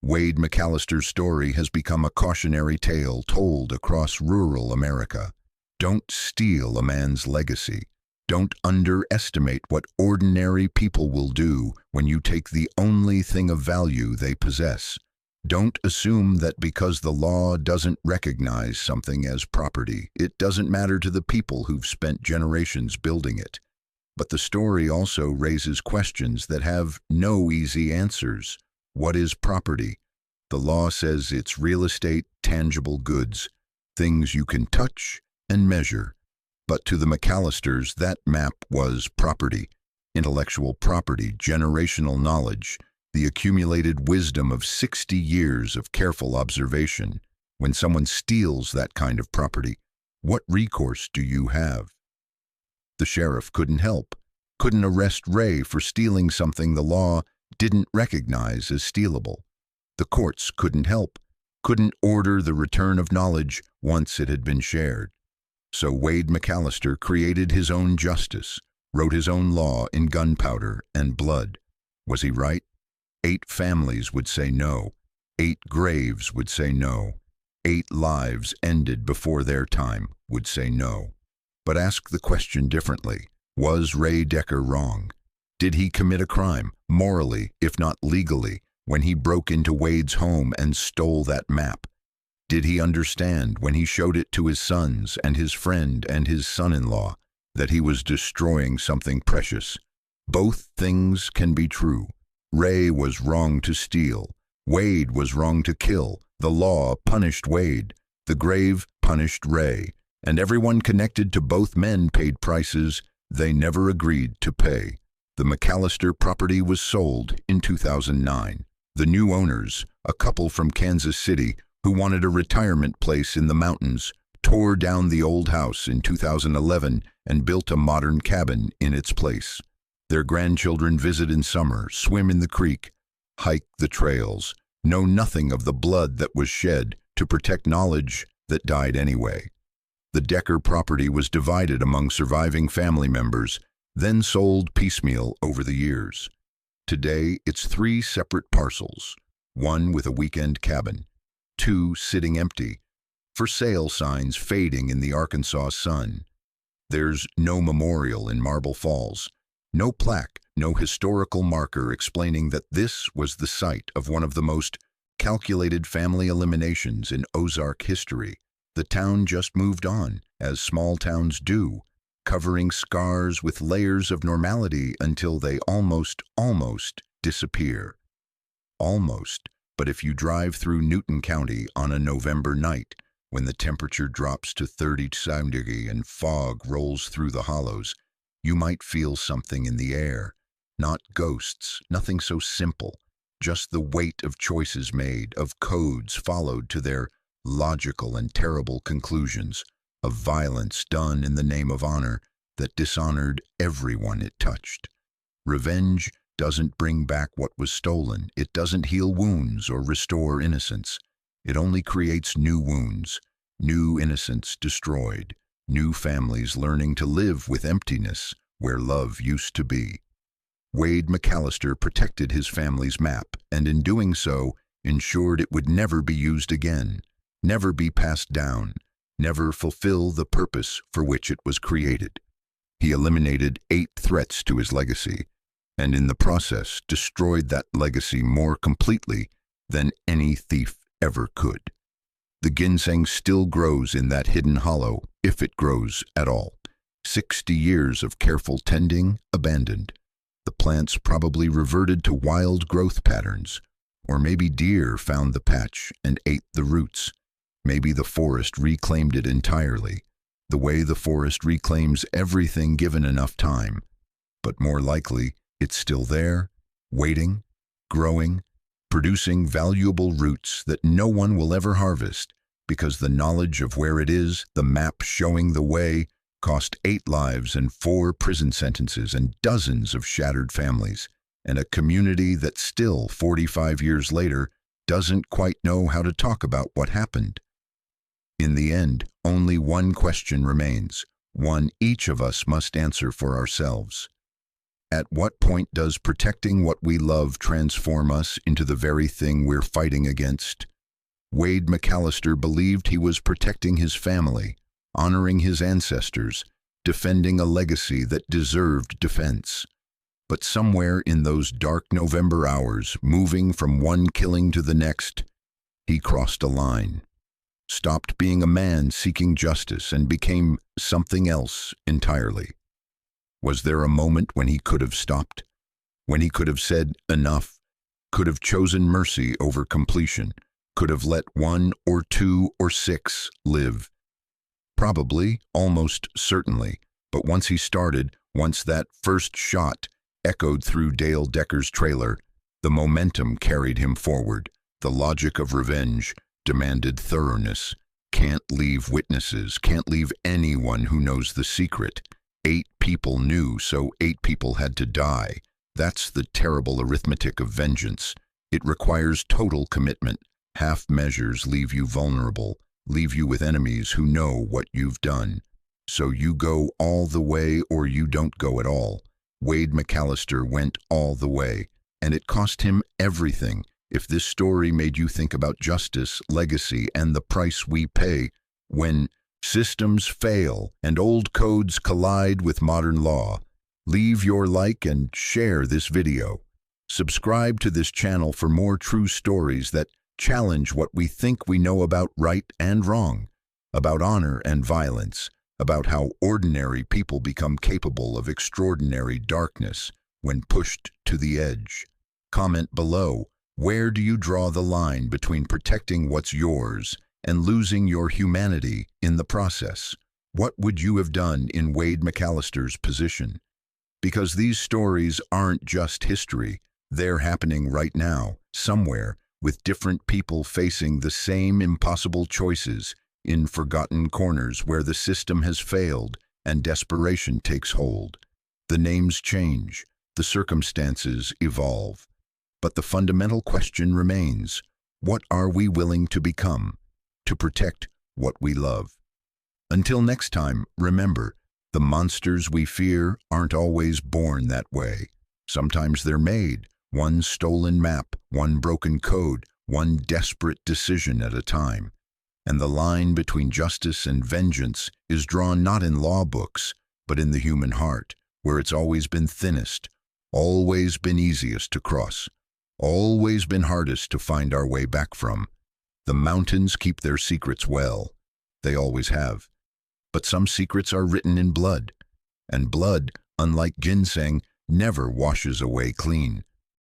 Speaker 1: Wade McCallister's story has become a cautionary tale told across rural America. Don't steal a man's legacy. Don't underestimate what ordinary people will do when you take the only thing of value they possess. Don't assume that because the law doesn't recognize something as property, it doesn't matter to the people who've spent generations building it. But the story also raises questions that have no easy answers. What is property? The law says it's real estate, tangible goods, things you can touch and measure. But to the McCallisters, that map was property, intellectual property, generational knowledge, the accumulated wisdom of 60 years of careful observation. When someone steals that kind of property, what recourse do you have? The sheriff couldn't help, couldn't arrest Ray for stealing something the law didn't recognize as stealable. The courts couldn't help, couldn't order the return of knowledge once it had been shared. So Wade McCallister created his own justice, wrote his own law in gunpowder and blood. Was he right? 8 families would say no. 8 graves would say no. 8 lives ended before their time would say no. But ask the question differently. Was Ray Decker wrong? Did he commit a crime, morally, if not legally, when he broke into Wade's home and stole that map? Did he understand when he showed it to his sons and his friend and his son-in-law that he was destroying something precious? Both things can be true. Ray was wrong to steal. Wade was wrong to kill. The law punished Wade. The grave punished Ray. And everyone connected to both men paid prices they never agreed to pay. The McCallister property was sold in 2009. The new owners, a couple from Kansas City who wanted a retirement place in the mountains, tore down the old house in 2011 and built a modern cabin in its place. Their grandchildren visit in summer, swim in the creek, hike the trails, know nothing of the blood that was shed to protect knowledge that died anyway. The Decker property was divided among surviving family members, then sold piecemeal over the years. Today, it's 3 separate parcels, 1 with a weekend cabin, 2 sitting empty, for sale signs fading in the Arkansas sun. There's no memorial in Marble Falls, no plaque, no historical marker explaining that this was the site of one of the most calculated family eliminations in Ozark history. The town just moved on, as small towns do, covering scars with layers of normality until they almost disappear. Almost, but if you drive through Newton County on a November night, when the temperature drops to 37 degrees and fog rolls through the hollows, you might feel something in the air. Not ghosts, nothing so simple, just the weight of choices made, of codes followed to their logical and terrible conclusions, of violence done in the name of honor that dishonored everyone it touched. Revenge doesn't bring back what was stolen. It doesn't heal wounds or restore innocence. It only creates new wounds, new innocence destroyed, new families learning to live with emptiness where love used to be. Wade McCallister protected his family's map, and in doing so, ensured it would never be used again. never be passed down, never fulfill the purpose for which it was created. He eliminated 8 threats to his legacy, and in the process destroyed that legacy more completely than any thief ever could. The ginseng still grows in that hidden hollow, if it grows at all. 60 years of careful tending abandoned. The plants probably reverted to wild growth patterns, or maybe deer found the patch and ate the roots. Maybe the forest reclaimed it entirely, the way the forest reclaims everything given enough time. But more likely, it's still there, waiting, growing, producing valuable roots that no one will ever harvest, because the knowledge of where it is, the map showing the way, cost 8 lives and 4 prison sentences and dozens of shattered families, and a community that still, 45 years later, doesn't quite know how to talk about what happened. In the end, only one question remains, one each of us must answer for ourselves. At what point does protecting what we love transform us into the very thing we're fighting against? Wade McCallister believed he was protecting his family, honoring his ancestors, defending a legacy that deserved defense. But somewhere in those dark November hours, moving from one killing to the next, he crossed a line, stopped being a man seeking justice and became something else entirely. Was there a moment when he could have stopped? When he could have said enough? Could have chosen mercy over completion? Could have let 1 or 2 or 6 live? Probably, almost certainly. But once he started, once that first shot echoed through Dale Decker's trailer, the momentum carried him forward. The logic of revenge demanded thoroughness. Can't leave witnesses, can't leave anyone who knows the secret. 8 people knew, so 8 people had to die. That's the terrible arithmetic of vengeance. It requires total commitment. Half measures leave you vulnerable, leave you with enemies who know what you've done. So you go all the way or you don't go at all. Wade McCallister went all the way, and it cost him everything. If this story made you think about justice, legacy, and the price we pay when systems fail and old codes collide with modern law, leave your like and share this video. Subscribe to this channel for more true stories that challenge what we think we know about right and wrong, about honor and violence, about how ordinary people become capable of extraordinary darkness when pushed to the edge. Comment below, where do you draw the line between protecting what's yours and losing your humanity in the process? What would you have done in Wade McCallister's position? Because these stories aren't just history, they're happening right now, somewhere, with different people facing the same impossible choices in forgotten corners where the system has failed and desperation takes hold. The names change, the circumstances evolve, but the fundamental question remains, what are we willing to become to protect what we love? Until next time, remember, the monsters we fear aren't always born that way. Sometimes they're made, one stolen map, one broken code, one desperate decision at a time. And the line between justice and vengeance is drawn not in law books, but in the human heart, where it's always been thinnest, always been easiest to cross, always been hardest to find our way back from. The mountains keep their secrets well. They always have. But some secrets are written in blood, and blood, unlike ginseng, never washes away clean.